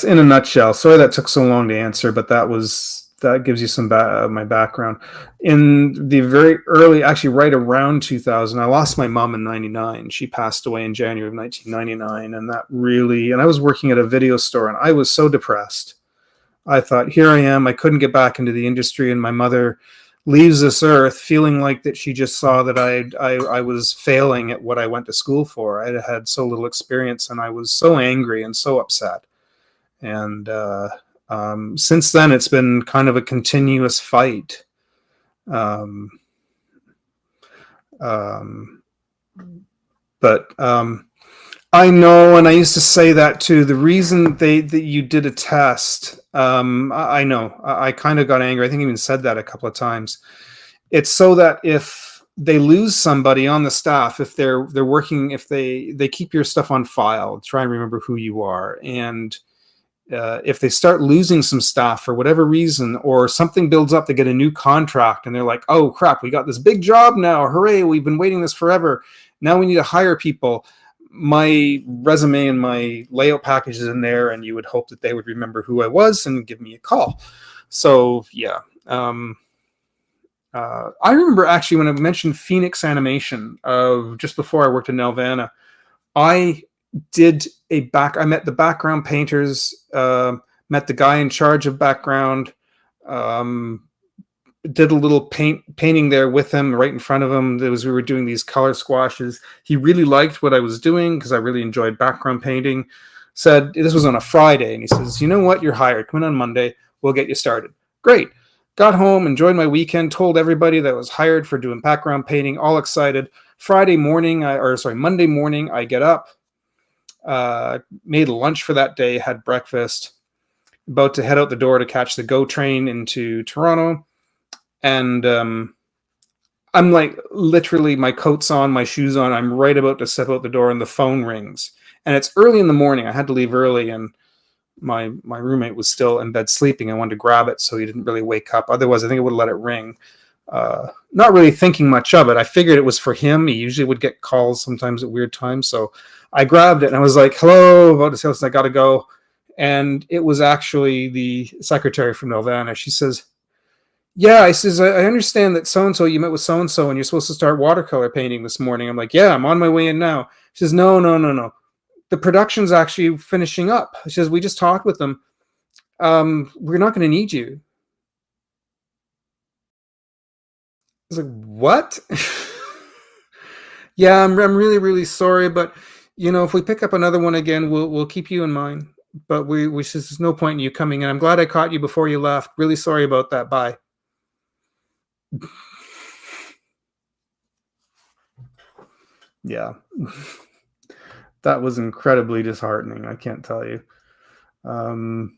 Speaker 1: in a nutshell. Sorry that took so long to answer, but that gives you some my background. In the very early, actually right around 2000, I lost my mom in 99. She passed away in January of 1999. And I was working at a video store and I was so depressed. I thought, here I am. I couldn't get back into the industry and my mother leaves this earth feeling like that she just saw that I was failing at what I went to school for. I had so little experience and I was so angry and so upset. And since then, it's been kind of a continuous fight. But I know, and I used to say that too. The reason that you did a test, I know, I kind of got angry. I think I even said that a couple of times. It's so that if they lose somebody on the staff, if they're working, if they keep your stuff on file, try and remember who you are, and if they start losing some staff for whatever reason, or something builds up, they get a new contract and they're like, oh crap, we got this big job now. Hooray. We've been waiting this forever. Now we need to hire people. My resume and my layout package is in there, and you would hope that they would remember who I was and give me a call. So yeah. I remember actually when I mentioned Phoenix Animation just before I worked in Nelvana, I met the background painters, met the guy in charge of background, did a little painting there with him right in front of him. We were doing these color squashes. He really liked what I was doing because I really enjoyed background painting. Said, this was on a Friday, and he says, you know what, you're hired. Come in on Monday. We'll get you started. Great. Got home, enjoyed my weekend, told everybody that I was hired for doing background painting, all excited. Monday morning, I get up, made lunch for that day, had breakfast, about to head out the door to catch the GO train into Toronto. And I'm like, literally, my coat's on, my shoes on. I'm right about to step out the door, and the phone rings. And it's early in the morning. I had to leave early, and my roommate was still in bed sleeping. I wanted to grab it so he didn't really wake up. Otherwise, I think I would have let it ring. Not really thinking much of it. I figured it was for him. He usually would get calls sometimes at weird times. So I grabbed it, and I was like, hello, about to say, I got to go. And it was actually the secretary from Nelvana. She says, yeah, I says, I understand that so-and-so, you met with so-and-so and you're supposed to start watercolor painting this morning. I'm like, yeah, I'm on my way in now. She says, no, no, no, no. The production's actually finishing up. She says, we just talked with them. We're not going to need you. I was like, what? Yeah, I'm really, really sorry, but if we pick up another one again, we'll keep you in mind. But we says, there's no point in you coming in. I'm glad I caught you before you left. Really sorry about that. Bye. Yeah. That was incredibly disheartening. I can't tell you. And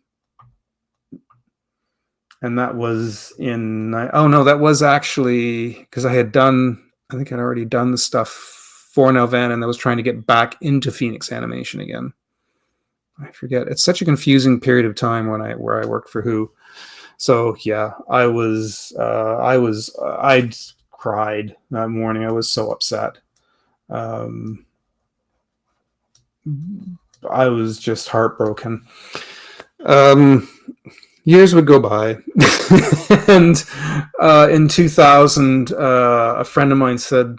Speaker 1: that was that was actually because I think I'd already done the stuff for Nelvana, and I was trying to get back into Phoenix Animation again. I forget. It's such a confusing period of time where I worked for Who. So yeah, I cried that morning. I was so upset. I was just heartbroken. Years would go by, and in 2000, a friend of mine said,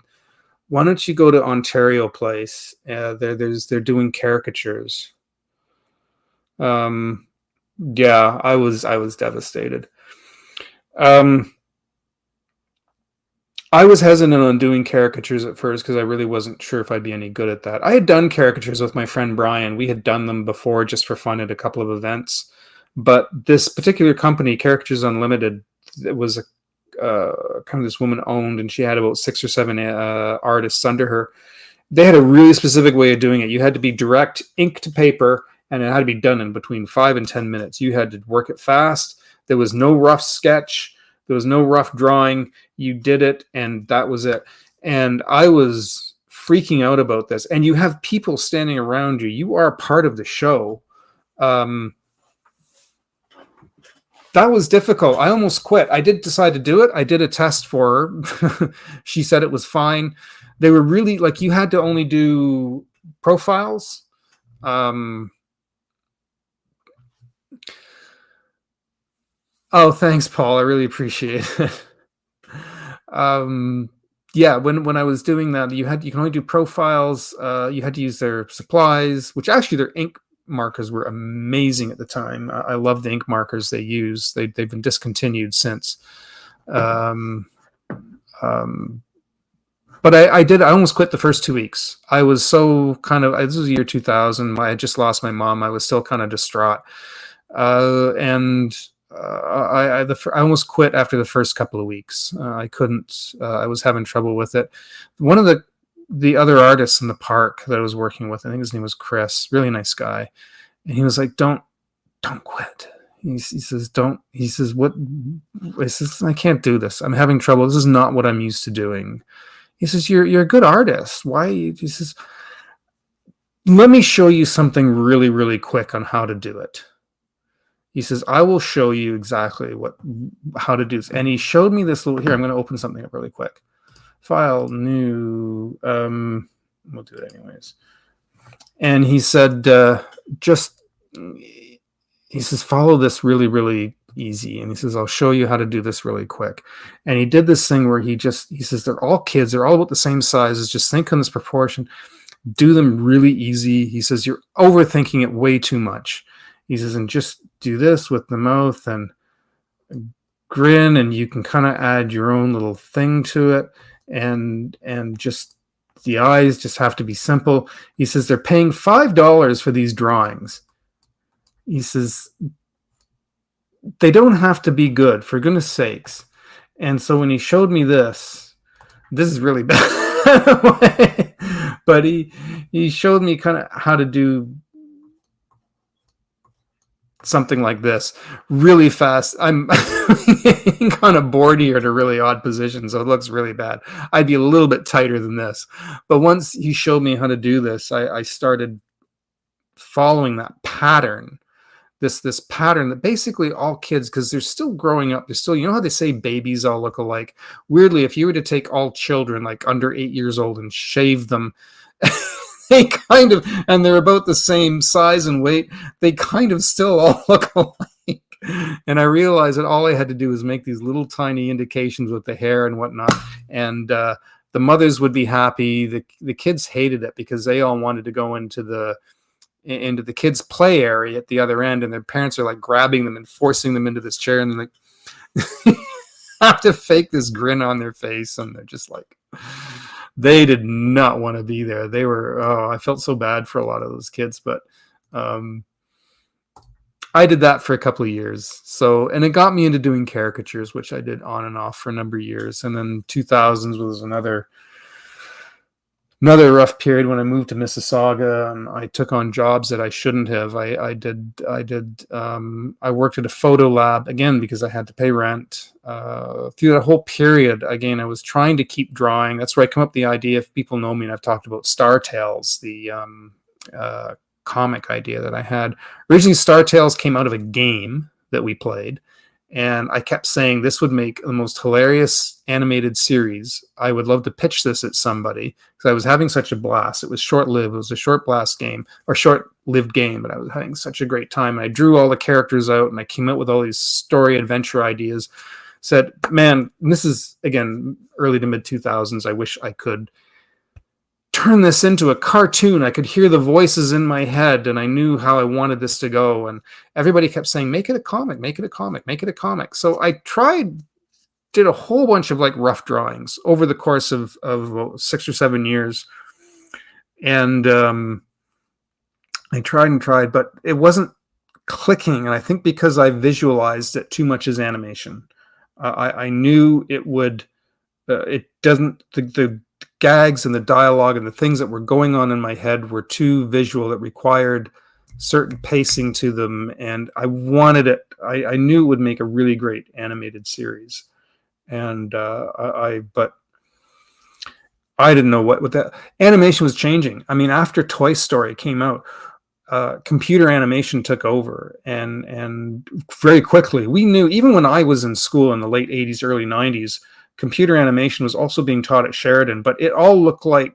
Speaker 1: "Why don't you go to Ontario Place? They're doing caricatures." Yeah, I was devastated. I was hesitant on doing caricatures at first because I really wasn't sure if I'd be any good at that. I had done caricatures with my friend Brian. We had done them before just for fun at a couple of events. But this particular company, Caricatures Unlimited, it was a kind of this woman owned, and she had about 6 or 7 artists under her. They had a really specific way of doing it. You had to be direct ink to paper, and it had to be done in between 5 and 10 minutes. You had to work it fast. There was no rough sketch. There was no rough drawing. You did it, and that was it. And I was freaking out about this. And you have people standing around you. You are part of the show. That was difficult. I almost quit. I did decide to do it. I did a test for her. She said it was fine. They were really like, you had to only do profiles. Oh, thanks, Paul. I really appreciate it. Yeah, when I was doing that, you can only do profiles. You had to use their supplies, which actually their ink markers were amazing at the time. I love the ink markers they use. They've been discontinued since. But I almost quit the first 2 weeks. I was so this was the year 2000. I had just lost my mom. I was still kind of distraught. I almost quit after the first couple of weeks. I couldn't. I was having trouble with it. One of the other artists in the park that I was working with, I think his name was Chris, really nice guy, and he was like, "Don't quit." He says, "Don't." He says, "What?" I says, "I can't do this. I'm having trouble. This is not what I'm used to doing." He says, "You're a good artist. Why?" He says, "Let me show you something really, really quick on how to do it." He says, "I will show you exactly how to do this." And he showed me this little. Here, I'm going to open something up really quick. File, new. We'll do it anyways. And he said, he says, "Follow this really, really easy." And he says, "I'll show you how to do this really quick." And he did this thing where he says, "They're all kids. They're all about the same sizes. Just think on this proportion. Do them really easy." He says, "You're overthinking it way too much." He says, "And just do this with the mouth and grin, and you can kind of add your own little thing to it. And just the eyes just have to be simple." He says, "They're paying $5 for these drawings." He says, "They don't have to be good, for goodness sakes." And so when he showed me this is really bad, but he showed me kind of how to do something like this really fast. I'm kind of bored here at a really odd position, so it looks really bad. I'd be a little bit tighter than this. But once he showed me how to do this, I started following that pattern. This pattern that basically all kids, because they're still growing up, they're still, you know how they say babies all look alike? Weirdly, if you were to take all children like under 8 years old and shave them, they kind of, and they're about the same size and weight, they kind of still all look alike. And I realized that all I had to do was make these little tiny indications with the hair and whatnot. And the mothers would be happy. The kids hated it because they all wanted to go into the kids' play area at the other end, and their parents are like grabbing them and forcing them into this chair, and they're like have to fake this grin on their face, and they're just like, they did not want to be there. They were, I felt so bad for a lot of those kids, but I did that for a couple of years. So, and it got me into doing caricatures, which I did on and off for a number of years. And then 2000s was another rough period when I moved to Mississauga, and I took on jobs that I shouldn't have. I worked at a photo lab again because I had to pay rent. Through that whole period, again, I was trying to keep drawing. That's where I come up with the idea. If people know me, and I've talked about Star Tales, the comic idea that I had. Originally, Star Tales came out of a game that we played, and I kept saying this would make the most hilarious animated series. I would love to pitch this at somebody because I was having such a blast. It was short-lived. It was a short-lived game, but I was having such a great time. And I drew all the characters out, and I came up with all these story adventure ideas. Said, man, this is, again, early to mid-2000s. I wish I could turn this into a cartoon. I could hear the voices in my head, and I knew how I wanted this to go. And everybody kept saying, make it a comic, make it a comic, make it a comic. So I did a whole bunch of like rough drawings over the course of 6 or 7 years. And I tried, but it wasn't clicking. And I think because I visualized it too much as animation, I knew it would, it doesn't, the gags and the dialogue and the things that were going on in my head were too visual. That required certain pacing to them, and I wanted it. I knew it would make a really great animated series, and but I didn't know what that animation was changing. I mean, after Toy Story came out, computer animation took over, and very quickly we knew. Even when I was in school in the late 80s, early 90s. Computer animation was also being taught at Sheridan, but it all looked like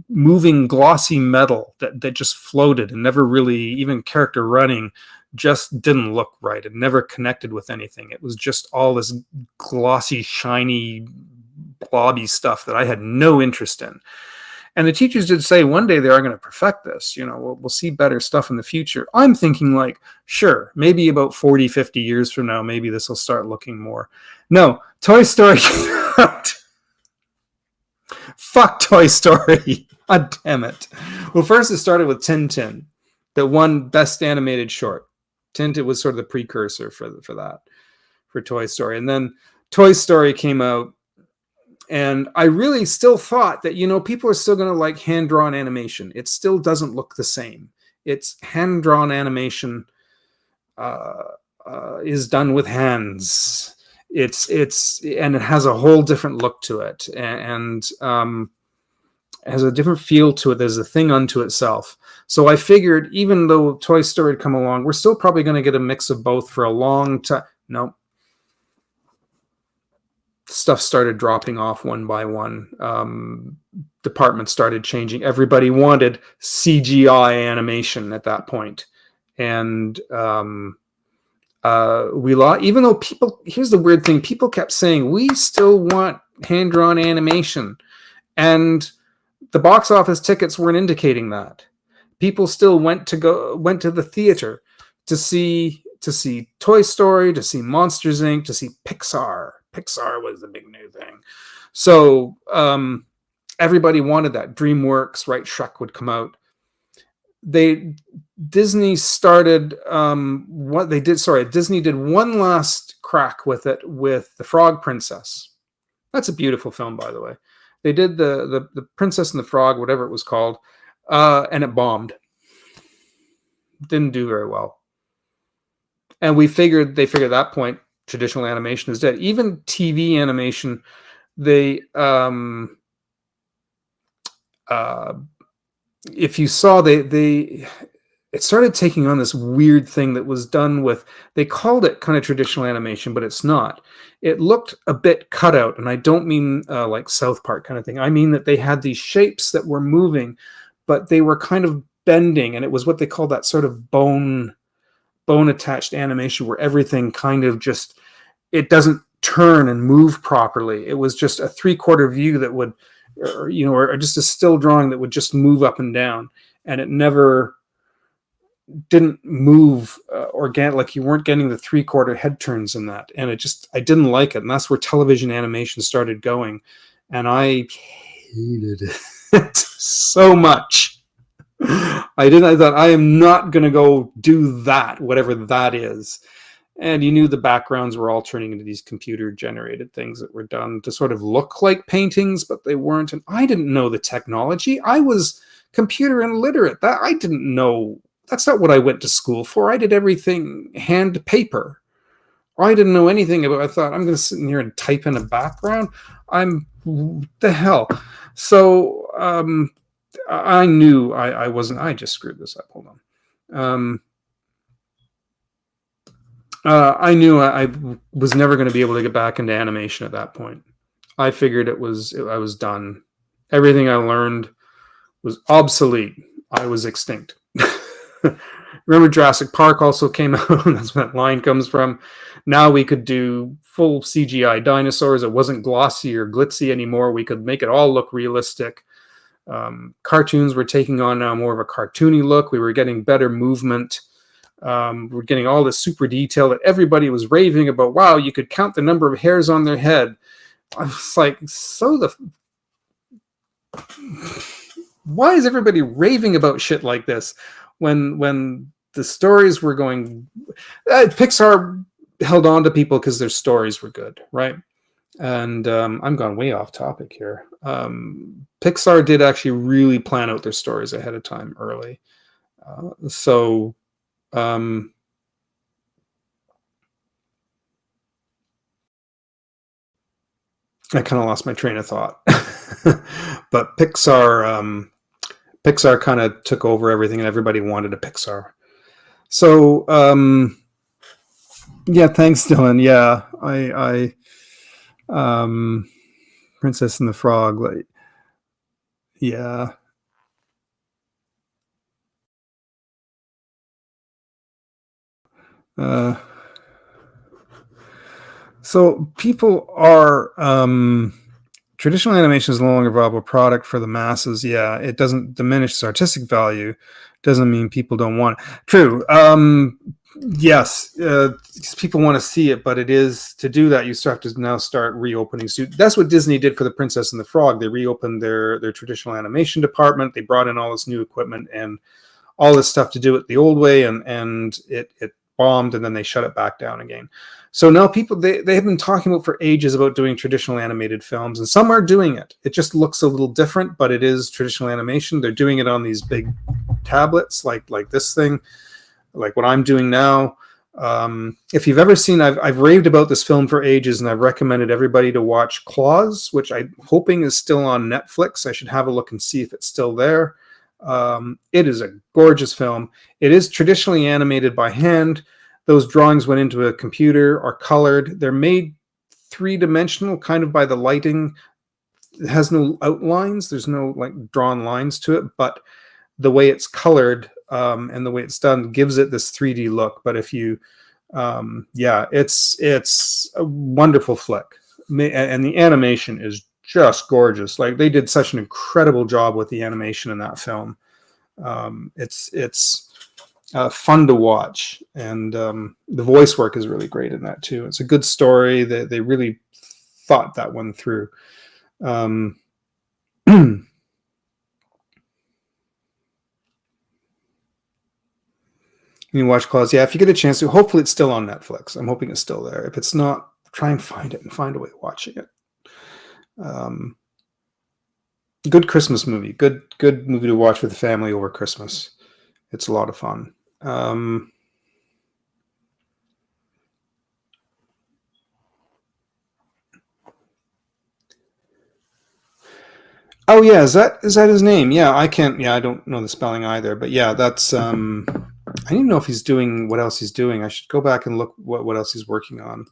Speaker 1: moving glossy metal that just floated and never really, even character running just didn't look right. It never connected with anything. It was just all this glossy, shiny, blobby stuff that I had no interest in. And the teachers did say one day they are going to perfect this. You know, we'll see better stuff in the future. I'm thinking like, sure, maybe about 40, 50 years from now, maybe this will start looking more. No, Toy Story came out. Fuck Toy Story. God damn it. Well, first it started with Tintin, that won Best Animated Short. Tintin was sort of the precursor for that, for Toy Story. And then Toy Story came out. And I really still thought that, you know, people are still going to like hand-drawn animation. It still doesn't look the same. It's hand-drawn animation is done with hands. And it has a whole different look to it, and has a different feel to it. There's a thing unto itself. So I figured, even though Toy Story had come along, we're still probably going to get a mix of both for a long time. No. Stuff started dropping off one by one. Departments started changing. Everybody wanted CGI animation at that point. And we lost, even though people, here's the weird thing, people kept saying, we still want hand-drawn animation. And the box office tickets weren't indicating that. People still went to the theater to see Toy Story, to see Monsters, Inc., to see Pixar. Pixar was the big new thing. So everybody wanted that. DreamWorks, right? Shrek would come out. Disney started Disney did one last crack with it with The Frog Princess. That's a beautiful film, by the way. They did the Princess and the Frog, whatever it was called, and it bombed. Didn't do very well. And they figured at that point, traditional animation is dead. Even TV animation, if you saw, it started taking on this weird thing that was done with, they called it kind of traditional animation, but it's not. It looked a bit cut out, and I don't mean like South Park kind of thing. I mean that they had these shapes that were moving, but they were kind of bending, and it was what they called that sort of bone bone attached animation where everything kind of just, it doesn't turn and move properly. It was just a 3/4 view that would, or just a still drawing that would just move up and down, and it never didn't move organic. Like you weren't getting the 3/4 head turns in that, and I didn't like it, and that's where television animation started going, and I hated it so much. I thought, I am not going to go do that, whatever that is. And you knew the backgrounds were all turning into these computer generated things that were done to sort of look like paintings, but they weren't. And I didn't know the technology. I was computer illiterate. That I didn't know. That's not what I went to school for. I did everything hand paper. I didn't know anything about. I thought, I'm going to sit in here and type in a background. The hell. So I knew I wasn't. I just screwed this up. Hold on. I knew I was never going to be able to get back into animation at that point. I figured I was done. Everything I learned was obsolete. I was extinct. Remember Jurassic Park also came out, and that's where that line comes from. Now we could do full CGI dinosaurs. It wasn't glossy or glitzy anymore. We could make it all look realistic. Cartoons were taking on now more of a cartoony look. We were getting better movement. We're getting all this super detail that everybody was raving about. Wow, you could count the number of hairs on their head. I was like, why is everybody raving about shit like this when the stories were going? Pixar held on to people because their stories were good, right? And I'm gone way off topic here. Pixar did actually really plan out their stories ahead of time early. I kind of lost my train of thought. But Pixar kind of took over everything, and everybody wanted a Pixar. So yeah, thanks, Dylan. Yeah, I Princess and the Frog, like, yeah. So people are traditional animation is no longer a viable product for the masses. Yeah, it doesn't diminish its artistic value. Doesn't mean people don't want it. True. Yes, people want to see it, but it is, to do that, you have to now start reopening. So that's what Disney did for The Princess and the Frog. They reopened their traditional animation department. They brought in all this new equipment and all this stuff to do it the old way, and it bombed, and then they shut it back down again. So now people, they have been talking about for ages about doing traditional animated films, and some are doing it. It just looks a little different, but it is traditional animation. They're doing it on these big tablets like this thing, like what I'm doing now. If you've ever seen, I've raved about this film for ages, and I've recommended everybody to watch Claws, which I'm hoping is still on Netflix. I should have a look and see if it's still there. It is a gorgeous film. It is traditionally animated by hand. Those drawings went into a computer, are colored. They're made three-dimensional kind of by the lighting. It has no outlines. There's no like drawn lines to it, but the way it's colored and the way it's done gives it this 3D look. But if you, yeah, it's a wonderful flick. And the animation is just gorgeous. Like, they did such an incredible job with the animation in that film. It's fun to watch, and the voice work is really great in that too. It's a good story. They really thought that one through. You can watch Claws. Yeah, if you get a chance to. Hopefully it's still on Netflix. I'm hoping it's still there. If it's not, try and find it and find a way of watching it. Good Christmas movie. Good movie to watch with the family over Christmas. It's a lot of fun. Oh yeah, is that his name? Yeah, I can't. Yeah, I don't know the spelling either. But yeah, that's. I don't even know if he's doing what else he's doing. I should go back and look what else he's working on.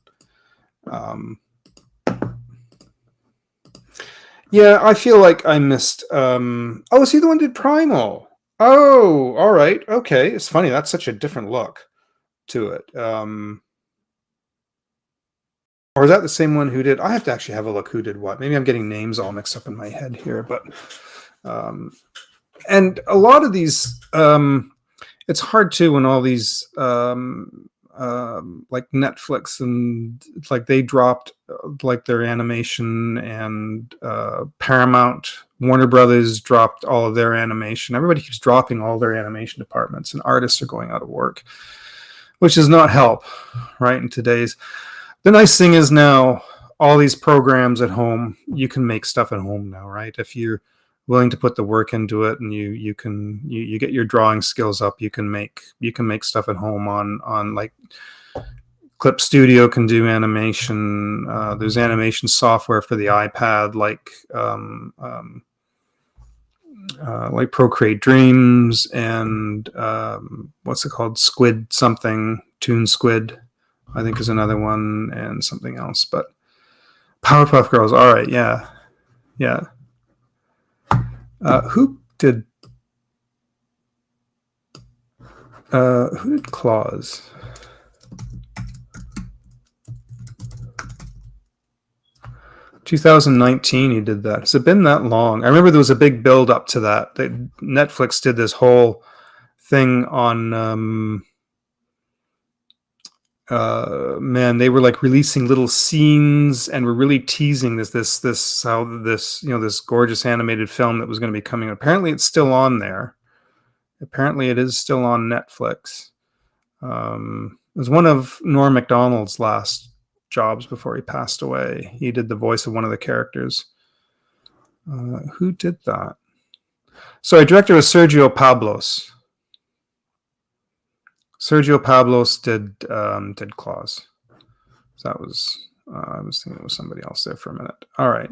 Speaker 1: Yeah, I feel like I missed. Oh, is he the one who did Primal? Oh, all right, okay. It's funny. That's such a different look. to it. Or is that the same one who did? I have to actually have a look who did what. Maybe I'm getting names all mixed up in my head here, but and a lot of these, it's hard too when all these like Netflix and like they dropped like their animation, and Paramount, Warner Brothers dropped all of their animation. Everybody keeps dropping all their animation departments, and artists are going out of work, which does not help, right? In today's, the nice thing is now all these programs at home, you can make stuff at home now, right? If you're willing to put the work into it, and you get your drawing skills up, you can make stuff at home on like Clip Studio can do animation. There's animation software for the iPad like Procreate Dreams, and what's it called? Squid something, Toon Squid, I think is another one, and something else. But Powerpuff Girls, all right, yeah. Who did Claus? (2019) he did that. Has it been that long? I remember there was a big build up to that. Netflix did this whole thing on man, they were like releasing little scenes and were really teasing this gorgeous animated film that was going to be coming. Apparently it's still on there. Apparently it is still on Netflix. It was one of Norm Macdonald's last jobs before he passed away. He did the voice of one of the characters. Who did that? Sorry, director was Sergio Pablos. Sergio Pablos did Claus. So that was I was thinking it was somebody else there for a minute. All right.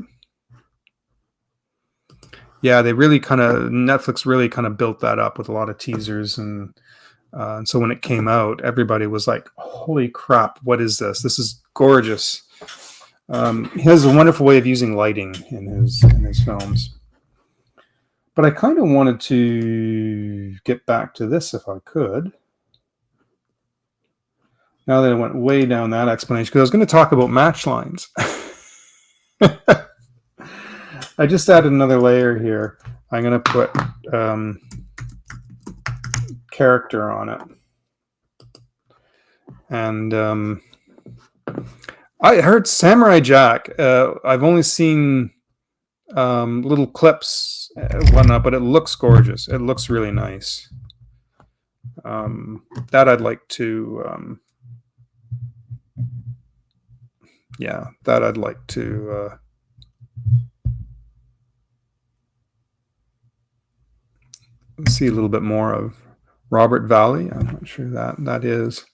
Speaker 1: Yeah, Netflix really kind of built that up with a lot of teasers, and so when it came out, everybody was like, "Holy crap! What is this? This is gorgeous." He has a wonderful way of using lighting in his films. But I kind of wanted to get back to this if I could. Now that I went way down that explanation, because I was going to talk about match lines. I just added another layer here. I'm going to put character on it. And I heard Samurai Jack. I've only seen little clips and whatnot, but it looks gorgeous. It looks really nice. That I'd like to... that I'd like to see a little bit more of. Robert Valley, I'm not sure that is.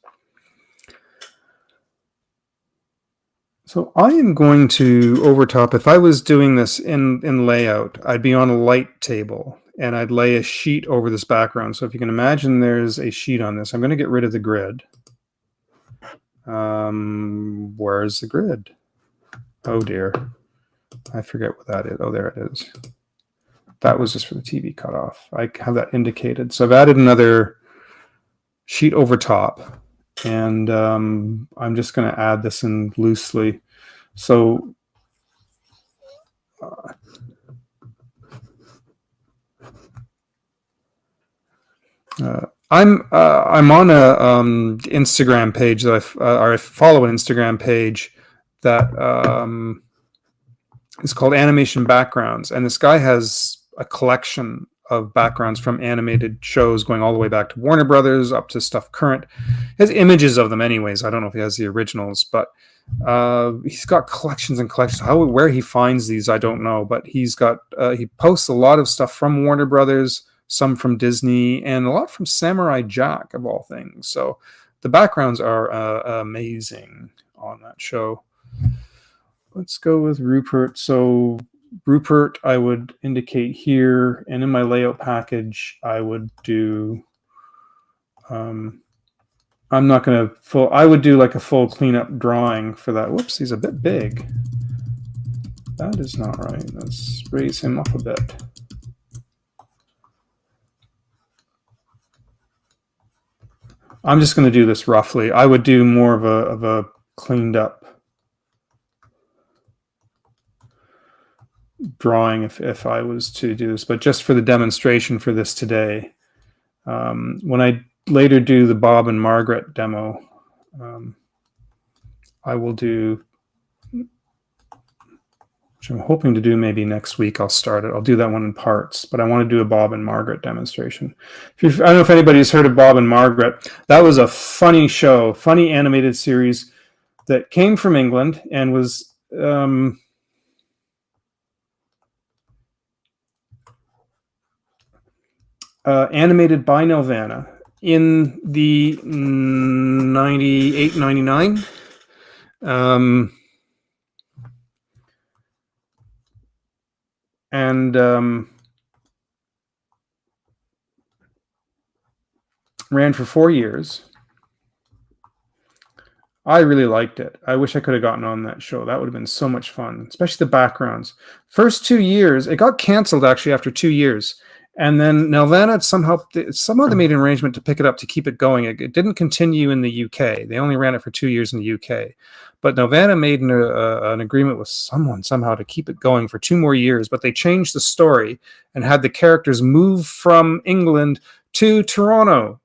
Speaker 1: So I am going to overtop. If I was doing this in layout, I'd be on a light table and I'd lay a sheet over this background. So if you can imagine there's a sheet on this, I'm going to get rid of the grid. Where's the grid? Oh dear. I forget what that is. Oh, there it is. That was just for the TV cutoff. I have that indicated. So I've added another sheet over top, and I'm just going to add this in loosely. So I'm on a Instagram page that I follow an Instagram page that is called Animation Backgrounds, and this guy has a collection of backgrounds from animated shows going all the way back to Warner Brothers up to stuff current. He has images of them anyways. I don't know if he has the originals, but he's got collections and collections. Where he finds these, I don't know, but he posts a lot of stuff from Warner Brothers, some from Disney, and a lot from Samurai Jack, of all things. So the backgrounds are amazing on that show. Let's go with Rupert. So Rupert, I would indicate here, and in my layout package, I would do, I'm not going to I would do like a full cleanup drawing for that. Whoops, he's a bit big. That is not right. Let's raise him up a bit. I'm just going to do this roughly. I would do more of a cleaned up drawing if I was to do this, but just for the demonstration for this today. When I later do the Bob and Margaret demo, I will do, which I'm hoping to do maybe next week. I'll start it. I'll do that one in parts, but I want to do a Bob and Margaret demonstration. I don't know if anybody's heard of Bob and Margaret. That was a funny show, funny animated series that came from England and was animated by Nelvana in the 98, 99. Ran for 4 years. I really liked it. I wish I could have gotten on that show. That would have been so much fun, especially the backgrounds. First 2 years, it got canceled actually after 2 years. And then Nelvana somehow they made an arrangement to pick it up to keep it going. It didn't continue in the UK. They only ran it for 2 years in the UK. But Nelvana made an agreement with someone somehow to keep it going for 2 more years. But they changed the story and had the characters move from England to Toronto.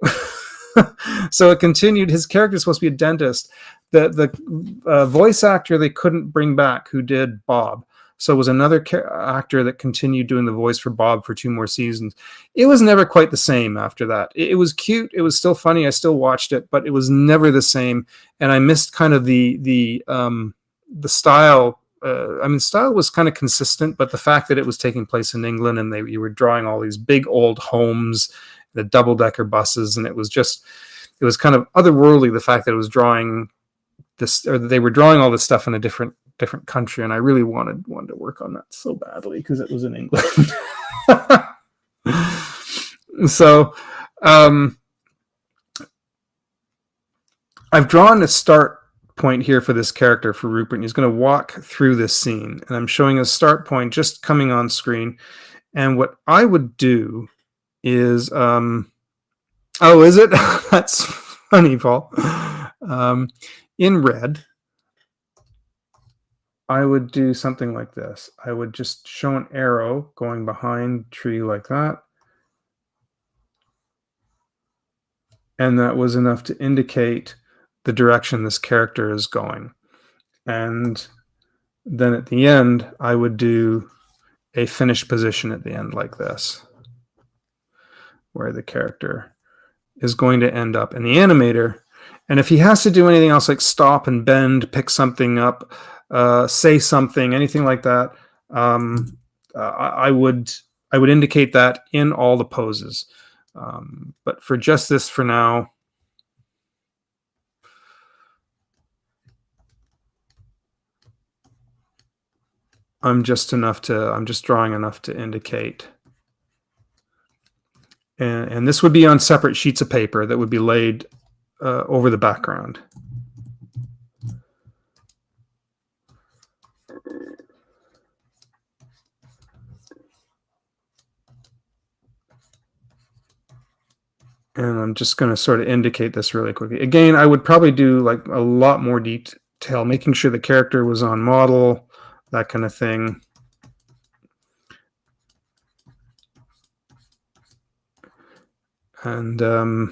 Speaker 1: So it continued. His character is supposed to be a dentist. The voice actor they couldn't bring back who did Bob. So it was another actor that continued doing the voice for Bob for 2 more seasons. It was never quite the same after that. It was cute. It was still funny. I still watched it, but it was never the same. And I missed kind of the style. Style was kind of consistent, but the fact that it was taking place in England and you were drawing all these big old homes, the double-decker buses, and it was kind of otherworldly, the fact that it was drawing this, or they were drawing all this stuff in a different country, and I really wanted to work on that so badly because it was in England. So I've drawn a start point here for this character, for Rupert, and he's going to walk through this scene, and I'm showing a start point just coming on screen. And what I would do is oh, is it? That's funny, Paul. In red, I would do something like this. I would just show an arrow going behind tree like that. And that was enough to indicate the direction this character is going. And then at the end, I would do a finished position at the end like this, where the character is going to end up. And the animator, and if he has to do anything else like stop and bend, pick something up, say something, anything like that, I would indicate that in all the poses. But for just this for now, I'm just drawing enough to indicate. And this would be on separate sheets of paper that would be laid over the background. And I'm just going to sort of indicate this really quickly. Again, I would probably do like a lot more detail, making sure the character was on model, that kind of thing. And oh,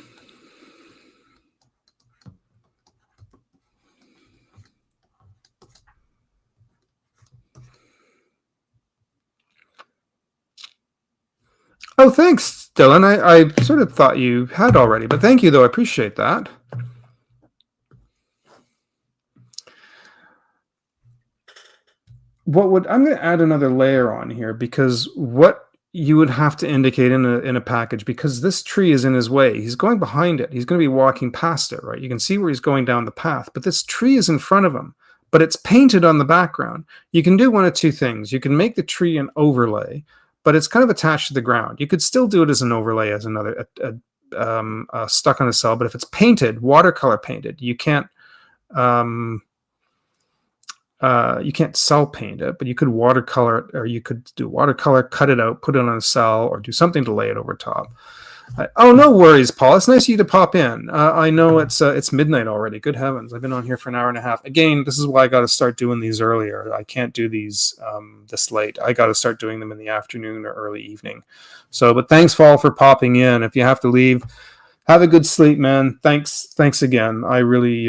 Speaker 1: thanks, Dylan. I sort of thought you had already, but thank you, though. I appreciate that. I'm going to add another layer on here, because what you would have to indicate in a package, because this tree is in his way. He's going behind it. He's going to be walking past it, right? You can see where he's going down the path, but this tree is in front of him, but it's painted on the background. You can do one of two things. You can make the tree an overlay, but it's kind of attached to the ground. You could still do it as an overlay, as another stuck on a cell, but if it's painted, watercolor painted, you can't cell paint it, but you could watercolor it, or you could do watercolor, cut it out, put it on a cell, or do something to lay it over top. Oh, no worries, Paul. It's nice of you to pop in. I know it's midnight already. Good heavens, I've been on here for an hour and a half. Again, this is why I got to start doing these earlier. I can't do these this late. I got to start doing them in the afternoon or early evening. So, but thanks, Paul, for popping in. If you have to leave, have a good sleep, man. Thanks again. I really,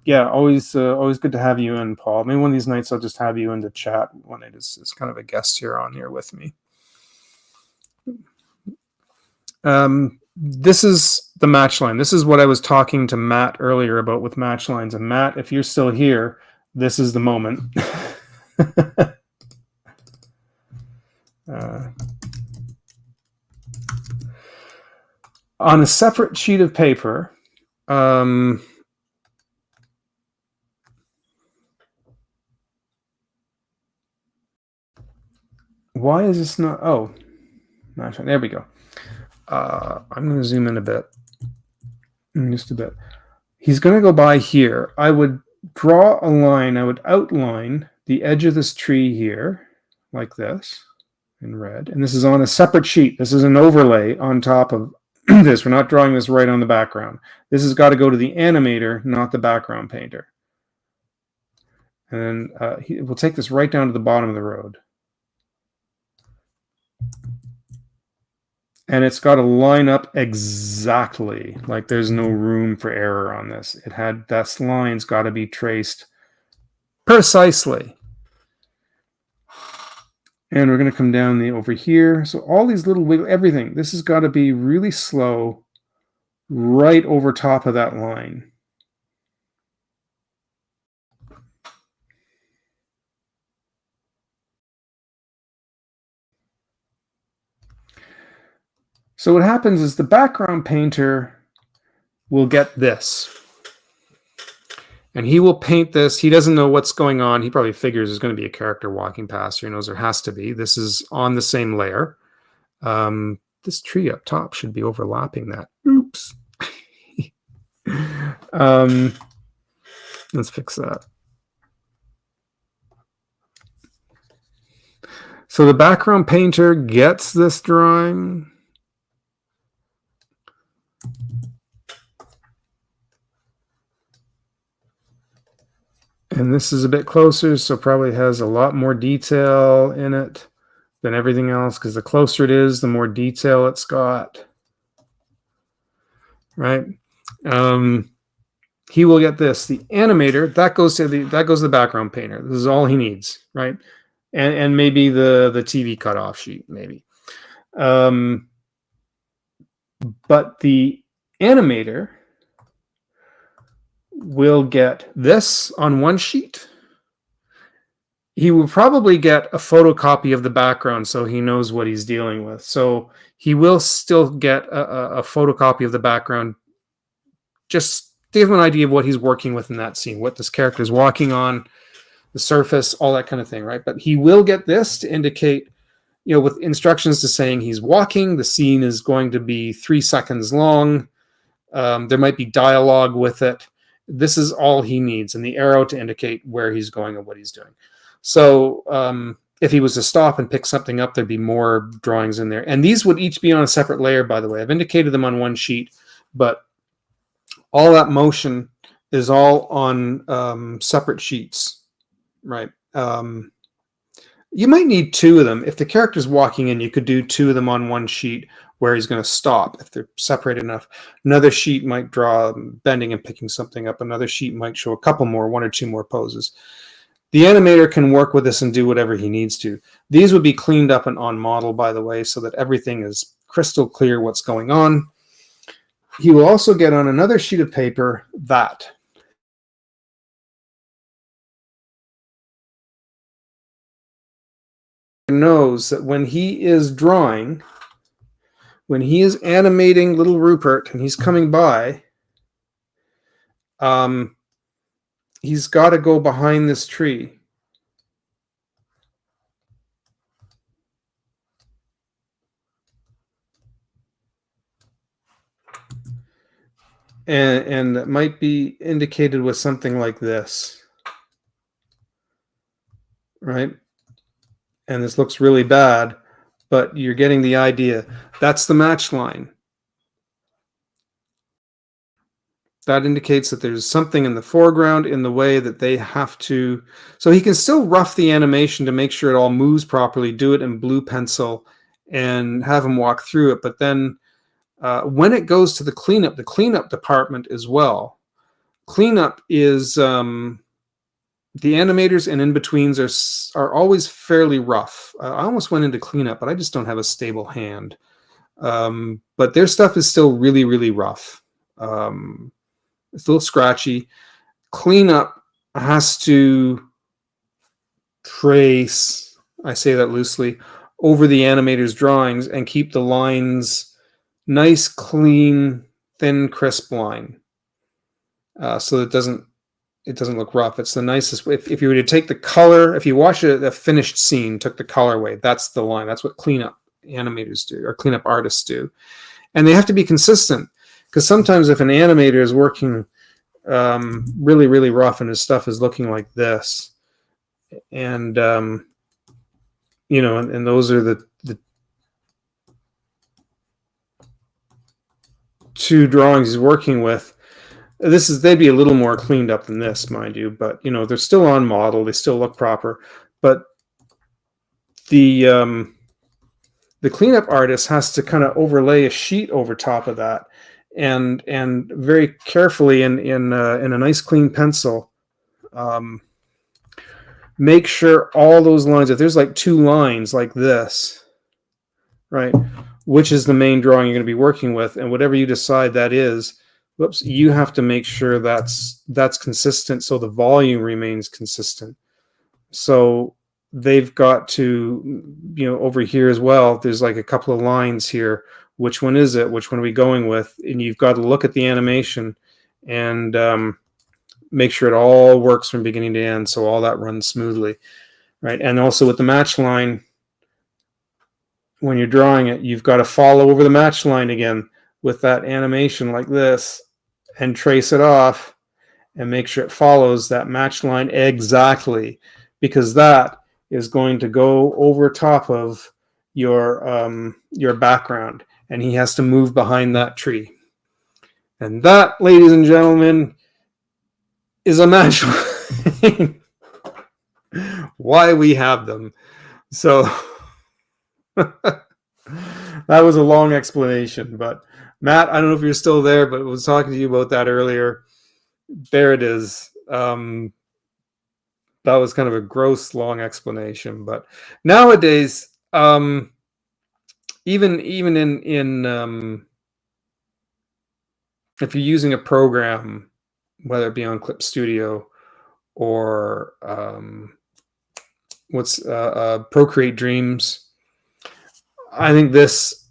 Speaker 1: yeah, always good to have you in, Paul. Maybe one of these nights I'll just have you in to chat when it is kind of a guest here on here with me. This is the match line. This is what I was talking to Matt earlier about with match lines. And Matt, if you're still here, this is the moment. On a separate sheet of paper, why is this not? Oh, match line. There we go. I'm going to zoom in a bit. Just a bit. He's going to go by here. I would draw a line. I would outline the edge of this tree here, like this, in red. And this is on a separate sheet. This is an overlay on top of this. We're not drawing this right on the background. This has got to go to the animator, not the background painter. And we'll take this right down to the bottom of the road. And it's got to line up exactly. Like there's no room for error on this. That line's got to be traced precisely. And we're going to come down over here. So all these little wiggle, everything. This has got to be really slow, right over top of that line. So what happens is the background painter will get this. And he will paint this. He doesn't know what's going on. He probably figures there's going to be a character walking past here. He knows there has to be. This is on the same layer. This tree up top should be overlapping that. Oops. Let's fix that. So the background painter gets this drawing. And this is a bit closer, so probably has a lot more detail in it than everything else, because the closer it is, the more detail it's got. Right? He will get this. The animator, that goes to the background painter. This is all he needs, right? And maybe the TV cutoff sheet, maybe. But the animator will get this on one sheet. He will probably get a photocopy of the background so he knows what he's dealing with. So he will still get a photocopy of the background just to give him an idea of what he's working with in that scene, what this character is walking on, the surface, all that kind of thing, right? But he will get this to indicate, with instructions to saying he's walking, the scene is going to be 3 seconds long. There might be dialogue with it. This is all he needs, and the arrow to indicate where he's going and what he's doing. So if he was to stop and pick something up, there'd be more drawings in there. And these would each be on a separate layer, by the way. I've indicated them on one sheet, but all that motion is all on separate sheets, right? You might need 2 of them. If the character's walking in, you could do 2 of them on one sheet where he's going to stop if they're separated enough. Another sheet might draw bending and picking something up. Another sheet might show a couple more, 1 or 2 more poses. The animator can work with this and do whatever he needs to. These would be cleaned up and on model, by the way, so that everything is crystal clear what's going on. He will also get on another sheet of paper that. Knows that when he is drawing, when he is animating little Rupert and he's coming by, he's got to go behind this tree. And that might be indicated with something like this, right? And this looks really bad, but you're getting the idea. That's the match line. That indicates that there's something in the foreground in the way that they have to. So he can still rough the animation to make sure it all moves properly, do it in blue pencil, and have him walk through it. But then when it goes to the cleanup department as well, cleanup is the animators and in-betweens are always fairly rough. I almost went into cleanup, but I just don't have a stable hand. But their stuff is still really, really rough. It's a little scratchy. Cleanup has to trace, I say that loosely, over the animator's drawings and keep the lines nice, clean, thin, crisp line. So that it doesn't look rough. It's the nicest. If you were to take the color, if you watch a finished scene, took the color away, that's the line. That's what cleanup animators do, or cleanup artists do. And they have to be consistent, because sometimes if an animator is working really, really rough and his stuff is looking like this, and you know, and those are the two drawings he's working with. They'd be a little more cleaned up than this, mind you, but you know, they're still on model, they still look proper. But the cleanup artist has to kind of overlay a sheet over top of that, and very carefully in a nice clean pencil, make sure all those lines, if there's like two lines like this, right, which is the main drawing you're going to be working with, and whatever you decide that is, whoops, you have to make sure that's consistent, so the volume remains consistent. So they've got to, you know, over here as well, there's like a couple of lines here. Which one is it? Which one are we going with? And you've got to look at the animation and make sure it all works from beginning to end, so all that runs smoothly, right? And also with the match line, when you're drawing it, you've got to follow over the match line again with that animation like this, and trace it off and make sure it follows that match line exactly, because that is going to go over top of your background, and he has to move behind that tree. And that, ladies and gentlemen, is a match line. Why we have them. So that was a long explanation, but Matt, I don't know if you're still there, but I was talking to you about that earlier. There it is. That was kind of a gross, long explanation. But nowadays, even in if you're using a program, whether it be on Clip Studio or Procreate Dreams, I think this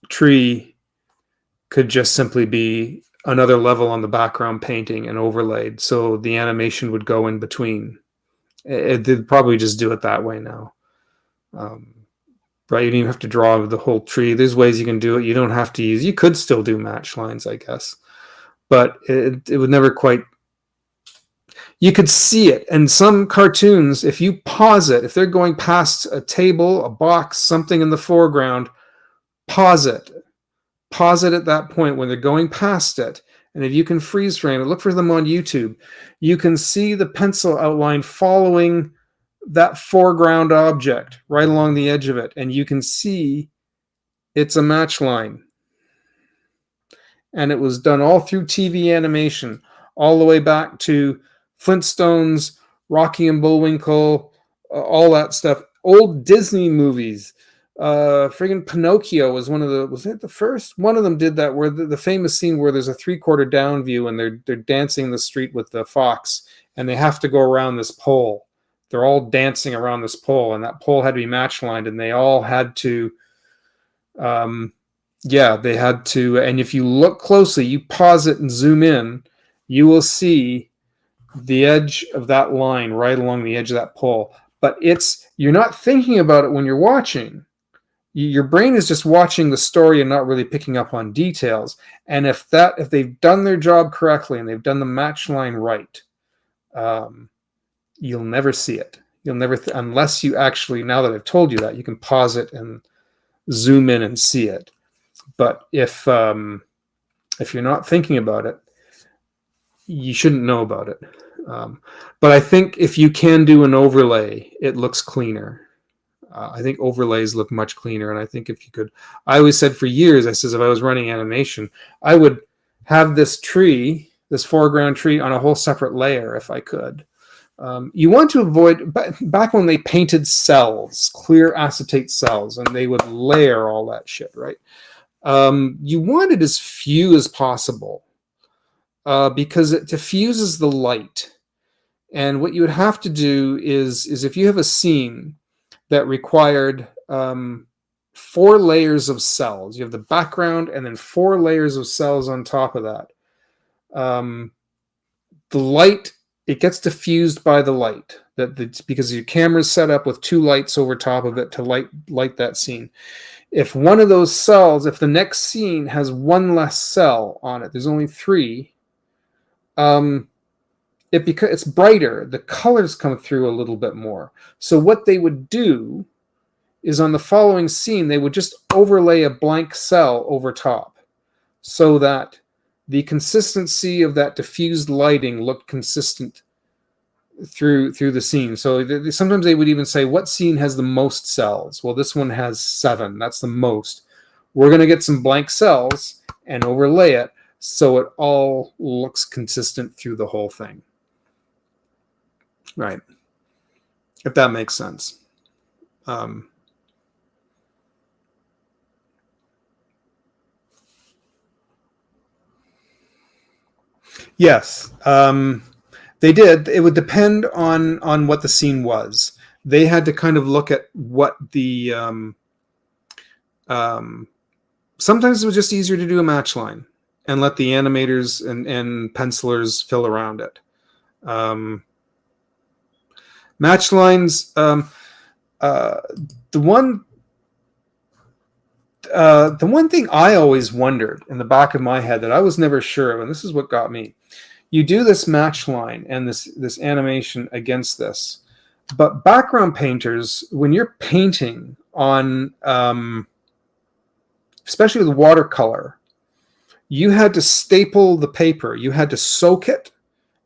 Speaker 1: tree could just simply be another level on the background painting and overlaid, so the animation would go in between. They'd probably just do it that way now. Right? You don't even have to draw the whole tree. There's ways you can do it. You don't have to use. You could still do match lines, I guess, but it would never quite. You could see it. And some cartoons, if you pause it, if they're going past a table, a box, something in the foreground, pause it. Pause it at that point when they're going past it. And if you can freeze frame it, look for them on YouTube, you can see the pencil outline following that foreground object right along the edge of it. And you can see it's a match line. And it was done all through TV animation, all the way back to Flintstones, Rocky and Bullwinkle, all that stuff. Old Disney movies. Friggin' Pinocchio was was it the first? One of them did that, where the famous scene where there's a 3/4 down view and they're dancing in the street with the fox, and they have to go around this pole. They're all dancing around this pole, and that pole had to be match lined, and they all had to, they had to. And if you look closely, you pause it and zoom in, you will see the edge of that line right along the edge of that pole. But you're not thinking about it when you're watching. Your brain is just watching the story and not really picking up on details. And if they've done their job correctly and they've done the match line right, you'll never see it. You'll never, unless you actually, now that I've told you that, you can pause it and zoom in and see it. But if you're not thinking about it, you shouldn't know about it. But I think if you can do an overlay, it looks cleaner. I think overlays look much cleaner. And I think if you could, I always said for years, I says if I was running animation, I would have this tree, this foreground tree on a whole separate layer if I could. You want to avoid, back when they painted cells, clear acetate cells, and they would layer all that shit, right? You wanted as few as possible because it diffuses the light. And what you would have to do is if you have a scene that required 4 layers of cells, you have the background and then 4 layers of cells on top of that. The light, it gets diffused by the light because your camera's set up with 2 lights over top of it to light that scene. If one of those cells, if the next scene has 1 less cell on it, there's only 3, it's brighter. The colors come through a little bit more. So what they would do is on the following scene, they would just overlay a blank cell over top so that the consistency of that diffused lighting looked consistent through the scene. So sometimes they would even say, what scene has the most cells? Well, this one has 7. That's the most. We're going to get some blank cells and overlay it so it all looks consistent through the whole thing. Right. If that makes sense. Yes. They did. It would depend on what the scene was. They had to kind of look at what the sometimes it was just easier to do a match line and let the animators and pencilers fill around it. Match lines, the one thing I always wondered in the back of my head that I was never sure of, and this is what got me. You do this match line and this animation against this, but background painters, when you're painting on, especially with watercolor, you had to staple the paper. You had to soak it.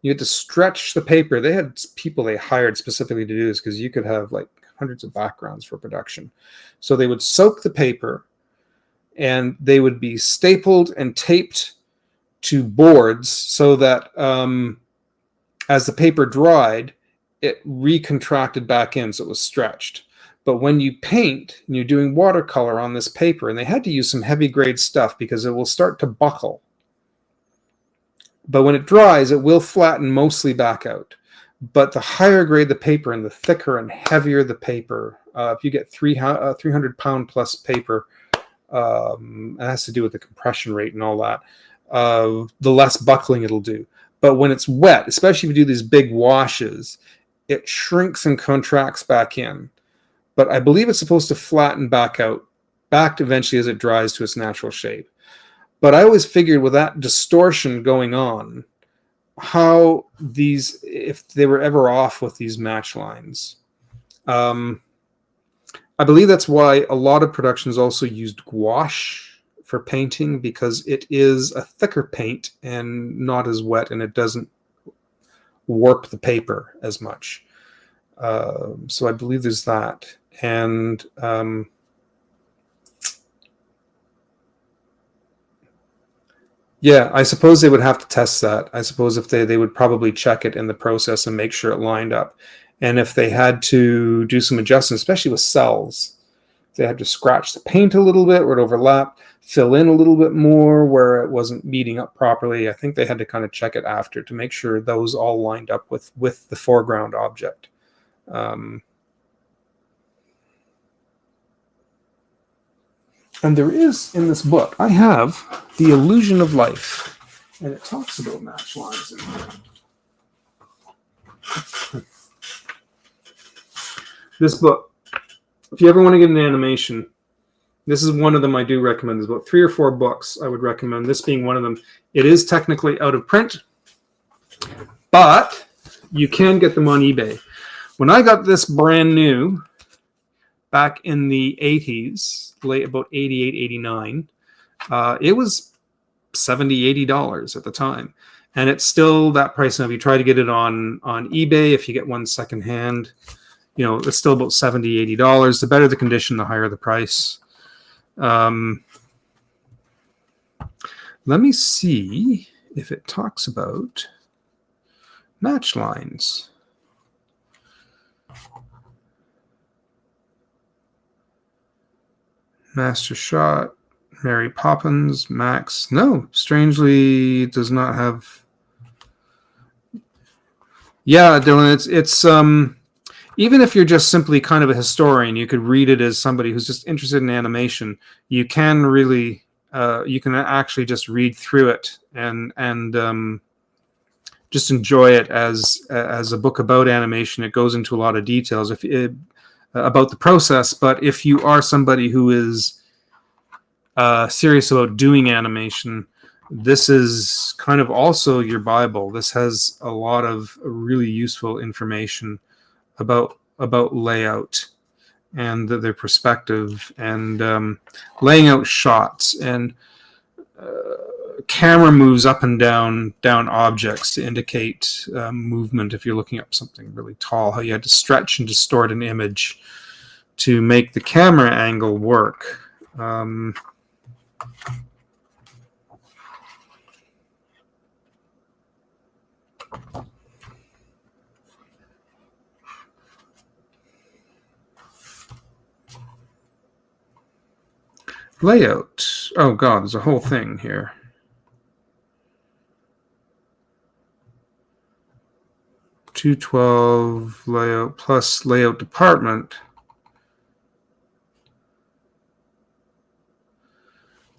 Speaker 1: You had to stretch the paper. They had people they hired specifically to do this because you could have like hundreds of backgrounds for production. So they would soak the paper and they would be stapled and taped to boards so that as the paper dried, it recontracted back in, so it was stretched. But when you paint and you're doing watercolor on this paper, and they had to use some heavy grade stuff because it will start to buckle. But when it dries, it will flatten mostly back out. But the higher grade the paper and the thicker and heavier the paper, if you get 300 pound plus paper, it has to do with the compression rate and all that, the less buckling it'll do. But when it's wet, especially if you do these big washes, it shrinks and contracts back in. But I believe it's supposed to flatten back out, back eventually as it dries to its natural shape. But I always figured with that distortion going on, how these, if they were ever off with these match lines. I believe that's why a lot of productions also used gouache for painting, because it is a thicker paint and not as wet, and it doesn't warp the paper as much. So I believe there's that. And yeah, I suppose they would have to test that. I suppose if they would probably check it in the process and make sure it lined up. And if they had to do some adjustments, especially with cells, they had to scratch the paint a little bit where it overlapped, fill in a little bit more where it wasn't meeting up properly. I think they had to kind of check it after to make sure those all lined up with the foreground object. And there is, in this book, I have The Illusion of Life, and it talks about match lines in there. This book, if you ever want to get an animation, this is one of them I do recommend. There's about 3 or 4 books I would recommend, this being one of them. It is technically out of print, but you can get them on eBay. When I got this brand new, back in the 80s, late about 88, 89, it was $70, $80 at the time. And it's still that price now. If you try to get it on eBay, if you get one secondhand, it's still about $70, $80. The better the condition, the higher the price. Let me see if it talks about match lines. Master Shot, Mary Poppins, Max. No, strangely, it does not have. Yeah, Dylan, it's even if you're just simply kind of a historian, you could read it as somebody who's just interested in animation. You can really, you can actually just read through it and just enjoy it as a book about animation. It goes into a lot of details about the process. But if you are somebody who is serious about doing animation, this is kind of also your Bible. This has a lot of really useful information about layout and their perspective and laying out shots and camera moves up and down objects to indicate movement. If you're looking up something really tall, how you had to stretch and distort an image to make the camera angle work. Layout. Oh God, there's a whole thing here. $212 layout plus layout department.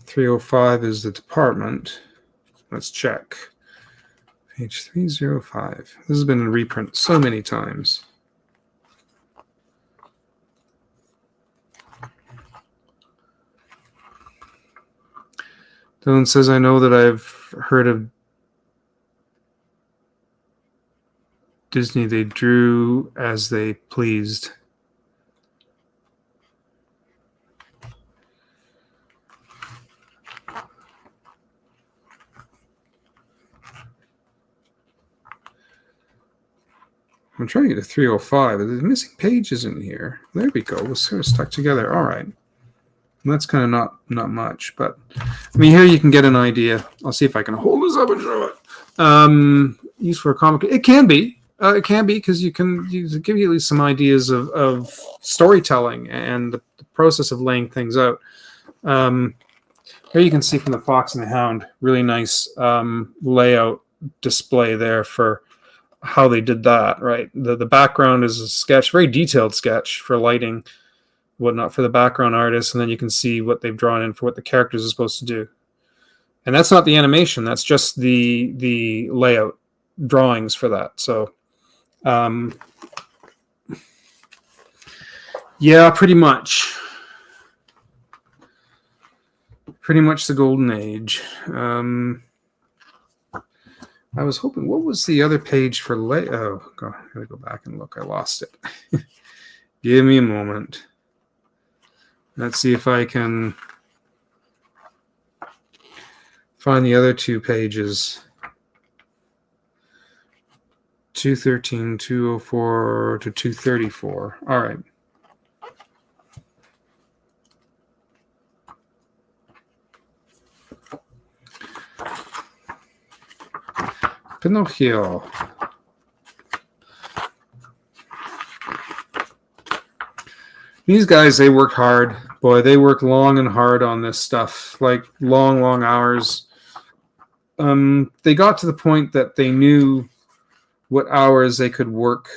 Speaker 1: $305 is the department. Let's check. Page 305. This has been in reprint so many times. Dylan says, I know that I've heard of Disney. They drew as they pleased. I'm trying to get to 305. The missing page isn't here. There we go. We're sort of stuck together. All right. That's kind of not much, but I mean, here you can get an idea. I'll see if I can hold this up and show it. Used for a comic. It can be because you can give you at least some ideas of storytelling and the process of laying things out. Here you can see from the Fox and the Hound, really nice layout display there for how they did that. Right, the background is a sketch, very detailed sketch for lighting, whatnot, for the background artist, and then you can see what they've drawn in for what the characters are supposed to do. And that's not the animation, that's just the layout drawings for that. So yeah, pretty much the golden age. I was hoping, what was the other page for oh God, I gotta go back and look. I lost it. Give me a moment. Let's see if I can find the other two pages. 213, 204 to 234. All right. Pinocchio. These guys, they worked hard. Boy, they worked long and hard on this stuff, like long hours. They got to the point that they knew what hours they could work,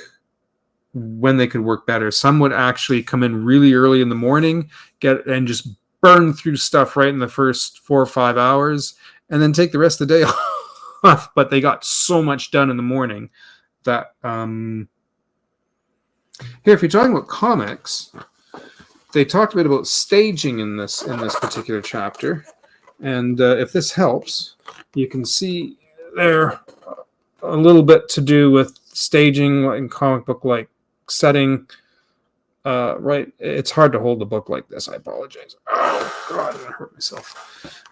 Speaker 1: when they could work better. Some would actually come in really early in the morning, and just burn through stuff right in the first 4 or 5 hours, and then take the rest of the day off. But they got so much done in the morning that here, if you're talking about comics, they talked a bit about staging in this particular chapter, and if this helps, you can see there a little bit to do with staging in comic book, like setting, right. It's hard to hold the book like this. I apologize. Oh God, I'm gonna hurt myself.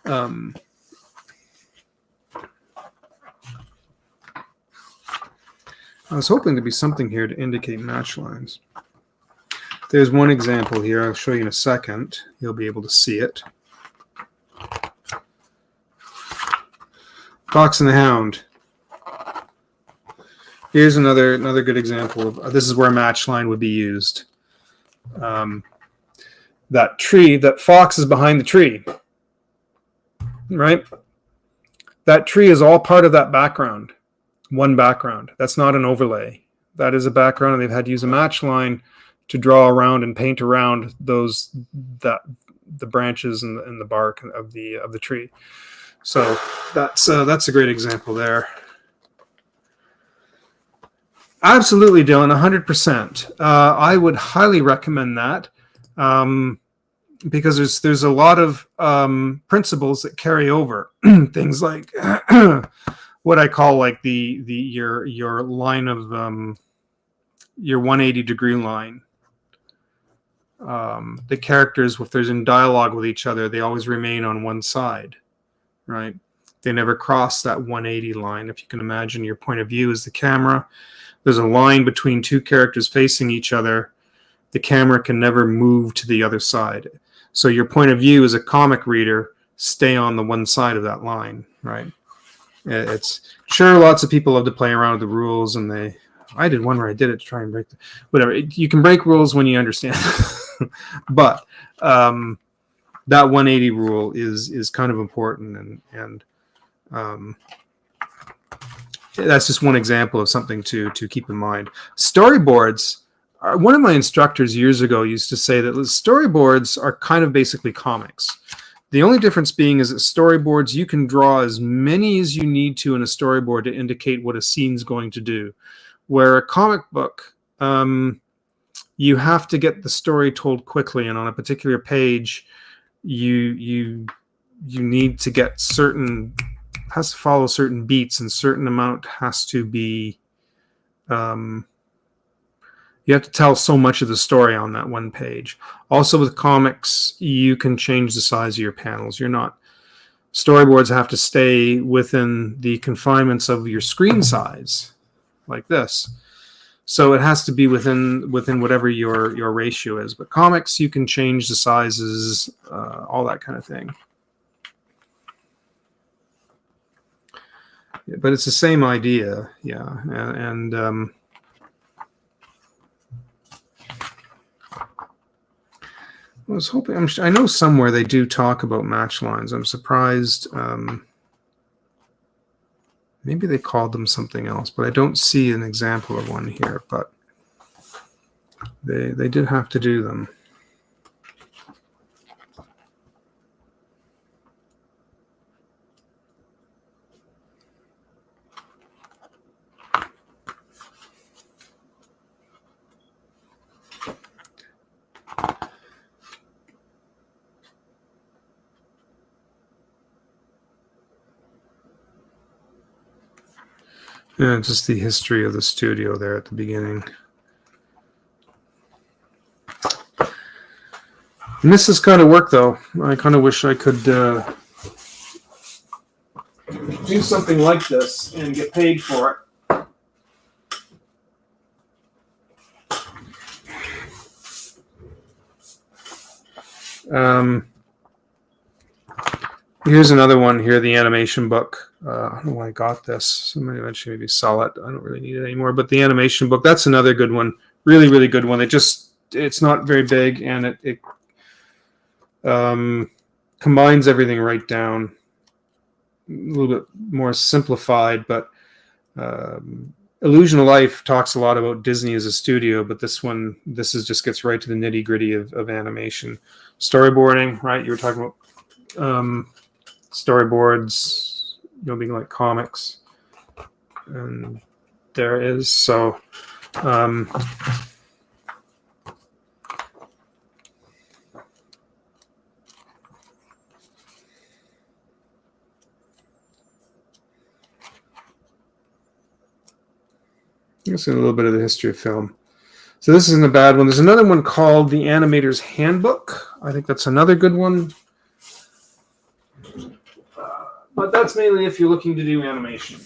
Speaker 1: I was hoping to be something here to indicate match lines. There's one example here. I'll show you in a second. You'll be able to see it. Fox and the Hound. Here's another good example of this is where a match line would be used. That tree, that fox is behind the tree, right? That tree is all part of that background, one background. That's not an overlay. That is a background, and they've had to use a match line to draw around and paint around the branches and the bark of the tree. So that's a great example there. Absolutely, Dylan, 100%. I would highly recommend that because there's a lot of principles that carry over. Things like what I call like your line of your 180 degree line. The characters, if there's in dialogue with each other, they always remain on one side, right? They never cross that 180 line. If you can imagine, your point of view is the camera. There's a line between two characters facing each other. The camera can never move to the other side. So your point of view as a comic reader, stay on the one side of that line, right? It's sure lots of people love to play around with the rules, and I did one where I did it to try and break whatever. You can break rules when you understand. But that 180 rule is kind of important, and that's just one example of something to keep in mind. Storyboards. One of my instructors years ago used to say that storyboards are kind of basically comics. The only difference being is that storyboards, you can draw as many as you need to in a storyboard to indicate what a scene's going to do. Where a comic book, you have to get the story told quickly, and on a particular page, you need to get has to follow certain beats, and certain amount has to be you have to tell so much of the story on that one page. Also with comics, you can change the size of your panels. Storyboards have to stay within the confinements of your screen size, like this. So it has to be within whatever your ratio is. But comics, you can change the sizes, all that kind of thing. But it's the same idea, yeah. And I was hoping. I know somewhere they do talk about match lines. I'm surprised. Maybe they called them something else, but I don't see an example of one here. But they did have to do them. Yeah, just the history of the studio there at the beginning. And this is kind of work, though. I kind of wish I could do something like this and get paid for it. Here's another one here, the animation book. I don't know why I got this. Somebody eventually maybe sell it. I don't really need it anymore. But the animation book, that's another good one. Really, really good one. It's not very big, and it combines everything right down. A little bit more simplified, but Illusion of Life talks a lot about Disney as a studio, but this just gets right to the nitty gritty of animation. Storyboarding, right? You were talking about storyboards, being like comics, and there it is. So I guess a little bit of the history of film. So this isn't a bad one. There's another one called The Animator's Handbook. I think that's another good one. But that's mainly if you're looking to do animation.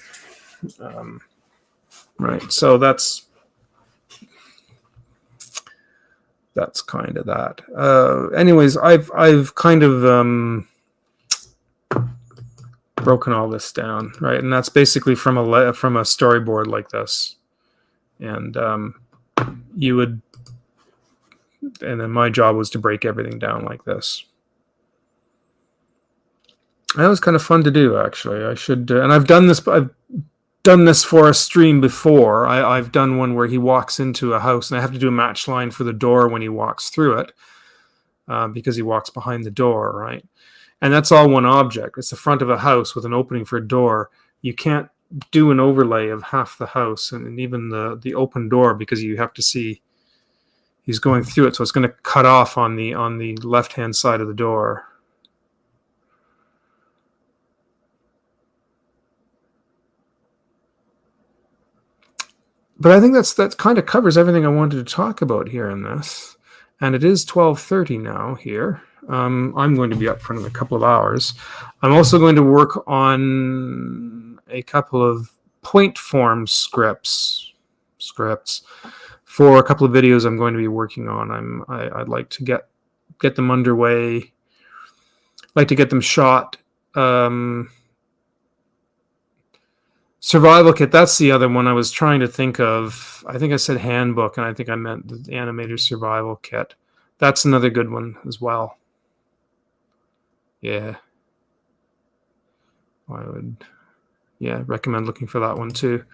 Speaker 1: Right, so that's kind of that. Anyways, I've kind of broken all this down, right? And that's basically from a storyboard like this. And you would, and then my job was to break everything down like this. That was kind of fun to do, actually. I should, and I've done this for a stream before. I've done one where he walks into a house, and I have to do a match line for the door when he walks through it, because he walks behind the door, right? And that's all one object. It's the front of a house with an opening for a door. You can't do an overlay of half the house and even the open door, because you have to see he's going through it. So it's going to cut off on the left-hand side of the door. But I think that kind of covers everything I wanted to talk about here in this. And it is 12:30 now here. I'm going to be up for another couple of hours. I'm also going to work on a couple of point form scripts for a couple of videos I'm going to be working on. I'd like to get them underway. Like to get them shot. Survival kit, that's the other one I was trying to think of. I think I said handbook, and I think I meant the animator survival kit. That's another good one as well. Yeah. I would, recommend looking for that one too.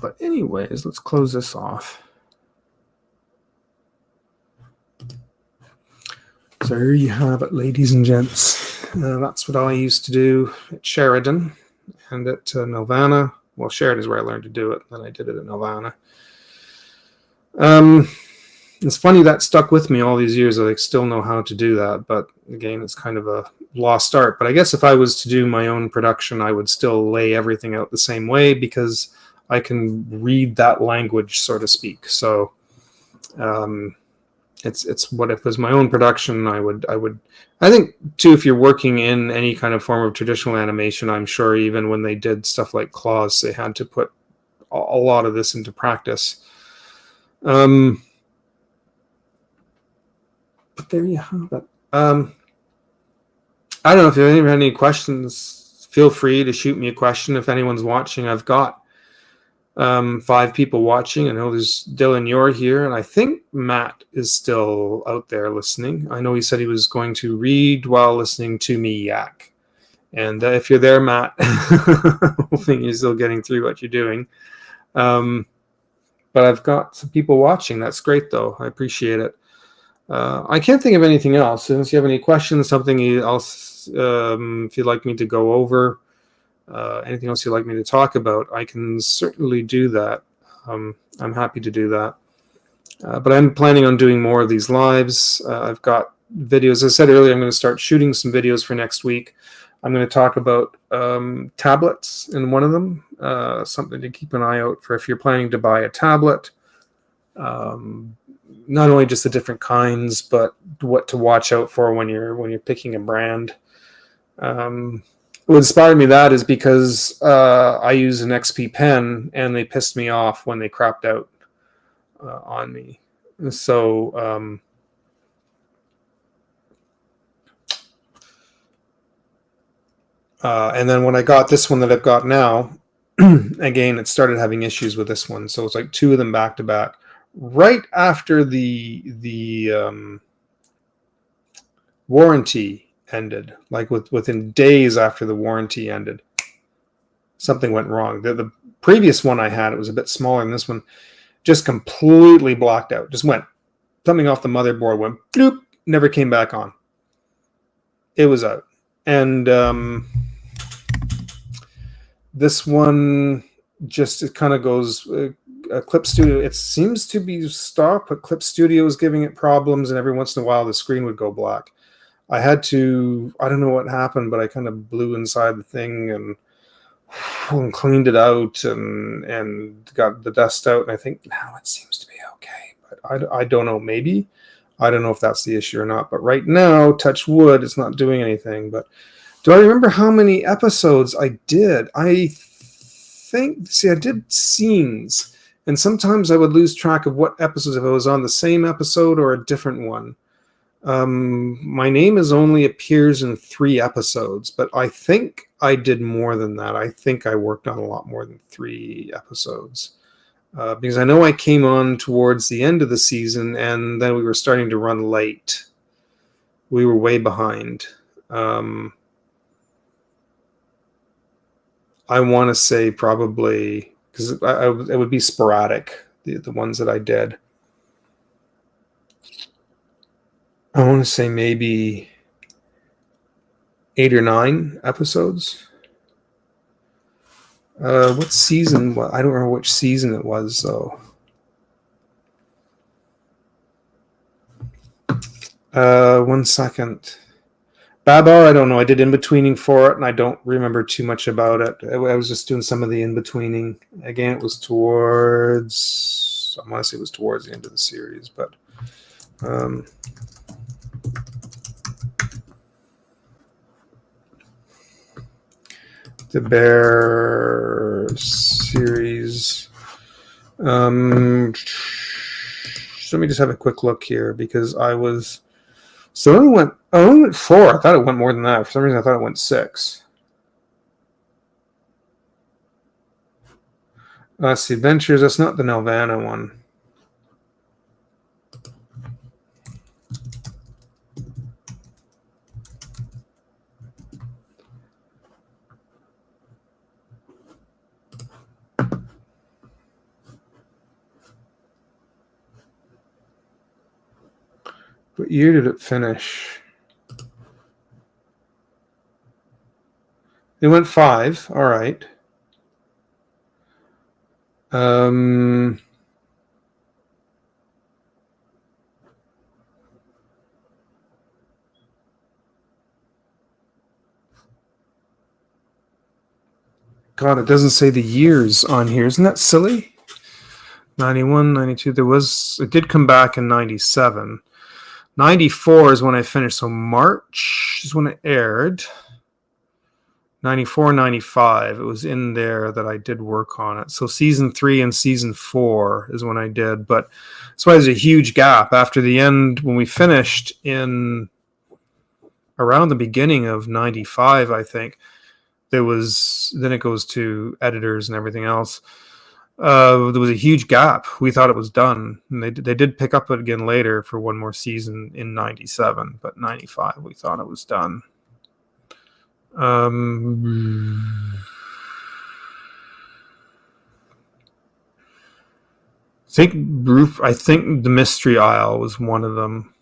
Speaker 1: But anyways, let's close this off. So here you have it, ladies and gents. That's what I used to do at Sheridan and at Nelvana. Well, Sheridan is where I learned to do it. Then I did it at Nelvana. It's funny that stuck with me all these years. I still know how to do that, but again, it's kind of a lost art. But I guess if I was to do my own production, I would still lay everything out the same way, because I can read that language, so to speak. So it's what if it was my own production, I think too, if you're working in any kind of form of traditional animation, I'm sure even when they did stuff like claws, they had to put a lot of this into practice. But there you have it. I don't know if you have any questions. Feel free to shoot me a question if anyone's watching. I've got 5 people watching. I know there's Dylan, you're here, and I think Matt is still out there listening. I know he said he was going to read while listening to me yak. And if you're there, Matt, hoping you're still getting through what you're doing. But I've got some people watching. That's great, though. I appreciate it. I can't think of anything else. Unless you have any questions, something else, if you'd like me to go over, anything else you'd like me to talk about, I can certainly do that. I'm happy to do that. But I'm planning on doing more of these lives. I've got videos. As I said earlier, I'm going to start shooting some videos for next week. I'm going to talk about tablets in one of them, something to keep an eye out for if you're planning to buy a tablet. Not only just the different kinds, but what to watch out for when you're picking a brand. What inspired me that is because I use an XP pen, and they pissed me off when they crapped out on me. So and then when I got this one that I've got now, again, it started having issues with this one. So it's like 2 of them back to back. Right after the warranty ended, like within days after the warranty ended, something went wrong. The previous one I had, it was a bit smaller than this one, just completely blocked out. Just went, something off the motherboard went bloop, never came back on. It was out. And this one just, it kind of goes... Clip Studio, it seems to be stopped, but Clip Studio is giving it problems, and every once in a while the screen would go black. I don't know what happened, but I kind of blew inside the thing and and cleaned it out and got the dust out. And I think now it seems to be okay. But I don't know. Maybe. I don't know if that's the issue or not. But right now, touch wood, it's not doing anything. But do I remember how many episodes I did? I think, see, I did scenes. And sometimes I would lose track of what episodes, if it was on the same episode or a different one. My name is only appears in 3 episodes, but I think I did more than that. I think I worked on a lot more than 3 episodes. Because I know I came on towards the end of the season, and then we were starting to run late. We were way behind. I want to say probably, because it would be sporadic, the ones that I did. I want to say maybe 8 or 9 episodes. What season? I don't remember which season it was, though. 1 second. Babar, I don't know. I did in-betweening for it, and I don't remember too much about it. I was just doing some of the in-betweening. Again, it was towards... I want to say it was towards the end of the series, but... the Bear series. So let me just have a quick look here, because I was... So it only went 4. I thought it went more than that. For some reason, I thought it went 6. Let's see, Ventures. That's not the Nelvana one. What year did it finish? It went 5. All right. God, it doesn't say the years on here. Isn't that silly? 91, 92. It did come back in 97. 94 is when I finished. So March is when it aired. 94, 95. It was in there that I did work on it. So season 3 and season 4 is when I did. But that's why there's a huge gap. After the end, when we finished in around the beginning of 95, I think, then it goes to editors and everything else. There was a huge gap. We thought it was done. And they did pick up it again later for one more season in 97, but 95, we thought it was done. I think the Mystery Isle was one of them.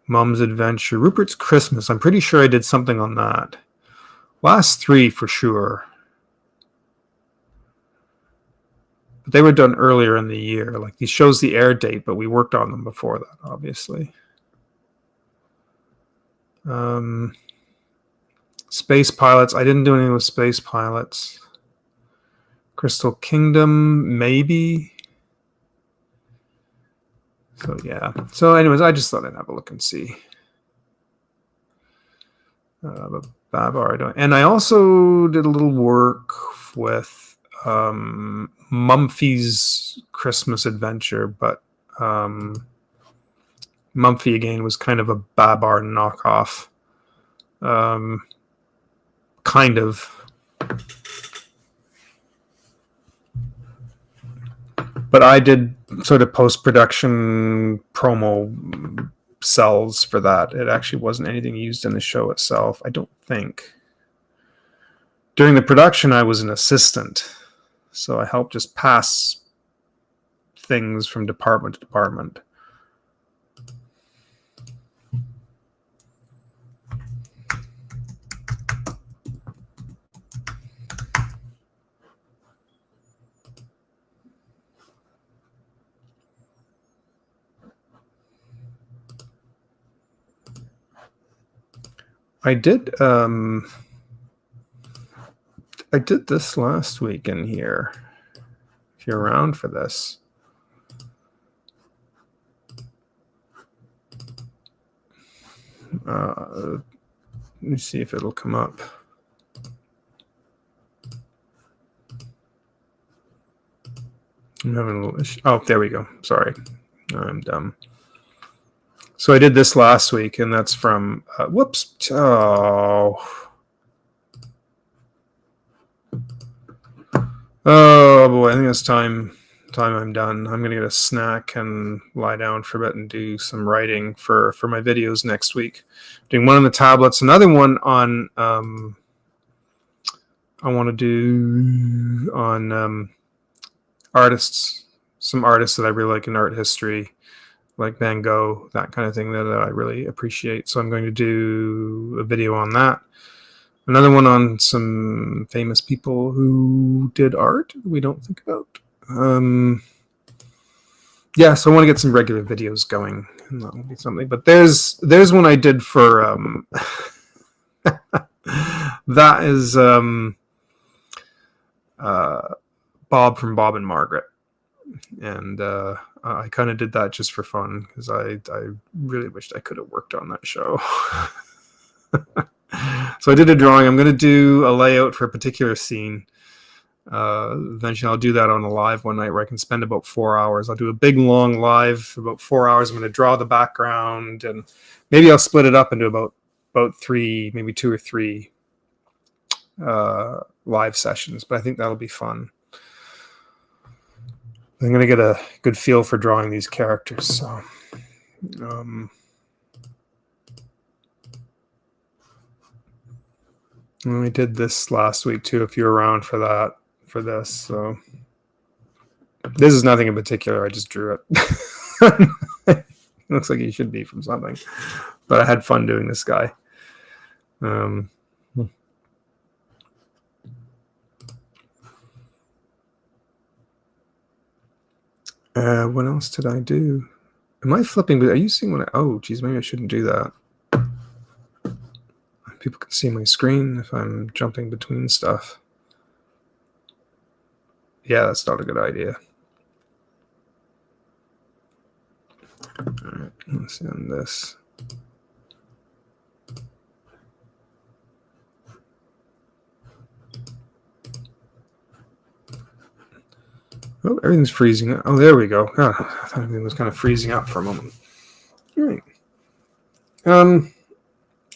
Speaker 1: Mom's Adventure. Rupert's Christmas. I'm pretty sure I did something on that. Last 3 for sure. But they were done earlier in the year. Like, these shows the air date, but we worked on them before that, obviously. Space Pilots. I didn't do anything with Space Pilots. Crystal Kingdom, maybe. So, yeah. So, anyways, I just thought I'd have a look and see. But Babar, I don't. And I also did a little work with Mumphy's Christmas Adventure, but Mumphy, again, was kind of a Babar knockoff. Kind of. But I did sort of post-production promo cells for that. It actually wasn't anything used in the show itself, I don't think. During the production, I was an assistant, so I helped just pass things from department to department. I did I did this last week in here. If you're around for this. Let me see if it'll come up. I'm having a little issue. Oh, there we go. Sorry, I'm dumb. So I did this last week, and that's from whoops. Oh boy, I think it's time I'm done. I'm gonna get a snack and lie down for a bit and do some writing for my videos next week. Doing one on the tablets, another one on I want to do on artists, some artists that I really like in art history, like Van Gogh, that kind of thing that I really appreciate. So I'm going to do a video on that. Another one on some famous people who did art we don't think about. Yeah, so I want to get some regular videos going, and that will be something. But there's one I did for that is Bob from Bob and Margaret, and I kind of did that just for fun because I really wished I could have worked on that show. So I did a drawing. I'm going to do a layout for a particular scene. Eventually I'll do that on a live one night where I can spend about 4 hours. I'll do a big long live for about 4 hours. I'm going to draw the background, and maybe I'll split it up into about 3, maybe 2 or 3 live sessions, but I think that'll be fun. I'm going to get a good feel for drawing these characters. So we did this last week too, if you're around for that, for this. So this is nothing in particular. I just drew it. Looks like he should be from something, but I had fun doing this guy. What else did I do? Am I flipping? Are you seeing what I... Oh, geez, maybe I shouldn't do that. People can see my screen if I'm jumping between stuff. Yeah, that's not a good idea. All right, let's end this. Oh, everything's freezing up. Oh, there we go. Oh, I thought everything was kind of freezing up for a moment. All right.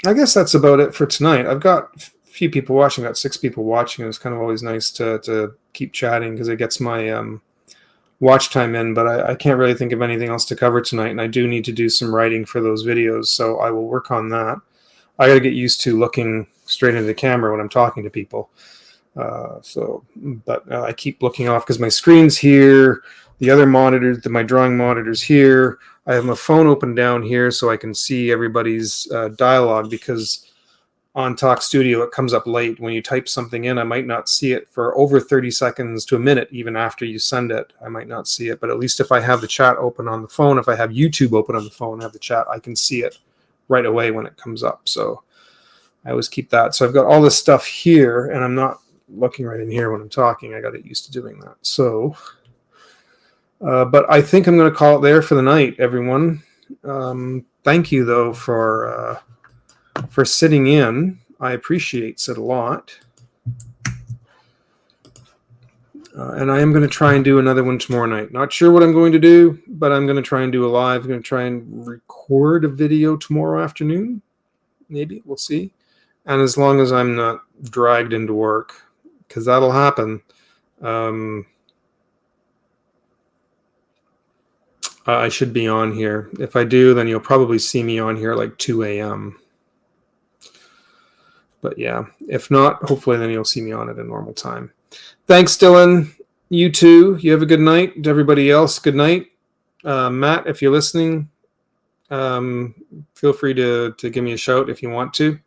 Speaker 1: I guess that's about it for tonight. I've got a few people watching. I've got 6 people watching. It's kind of always nice to keep chatting because it gets my watch time in. But I can't really think of anything else to cover tonight, and I do need to do some writing for those videos, so I will work on that. I got to get used to looking straight into the camera when I'm talking to people. But I keep looking off because my screen's here. The other monitor, my drawing monitor's here. I have my phone open down here so I can see everybody's dialogue, because on Talk Studio it comes up late. When you type something in, I might not see it for over 30 seconds to a minute, even after you send it. I might not see it, but at least if I have the chat open on the phone, if I have YouTube open on the phone and have the chat, I can see it right away when it comes up. So I always keep that. So I've got all this stuff here, and I'm not looking right in here when I'm talking. I got to get used to doing that. So... but I think I'm going to call it there for the night, everyone. Thank you, though, for sitting in. I appreciate it a lot. And I am going to try and do another one tomorrow night. Not sure what I'm going to do, but I'm going to try and do a live. I'm going to try and record a video tomorrow afternoon. Maybe. We'll see. And as long as I'm not dragged into work, because that'll happen. I should be on here. If I do, then you'll probably see me on here like 2 a.m. But yeah, if not, hopefully then you'll see me on at a normal time. Thanks, Dylan. You too. You have a good night. To everybody else, good night. Matt, if you're listening, feel free to give me a shout if you want to.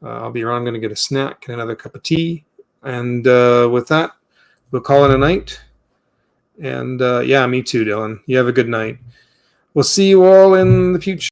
Speaker 1: I'll be around. I'm going to get a snack and another cup of tea. And with that, we'll call it a night. And yeah, me too, Dylan. You have a good night. We'll see you all in the future.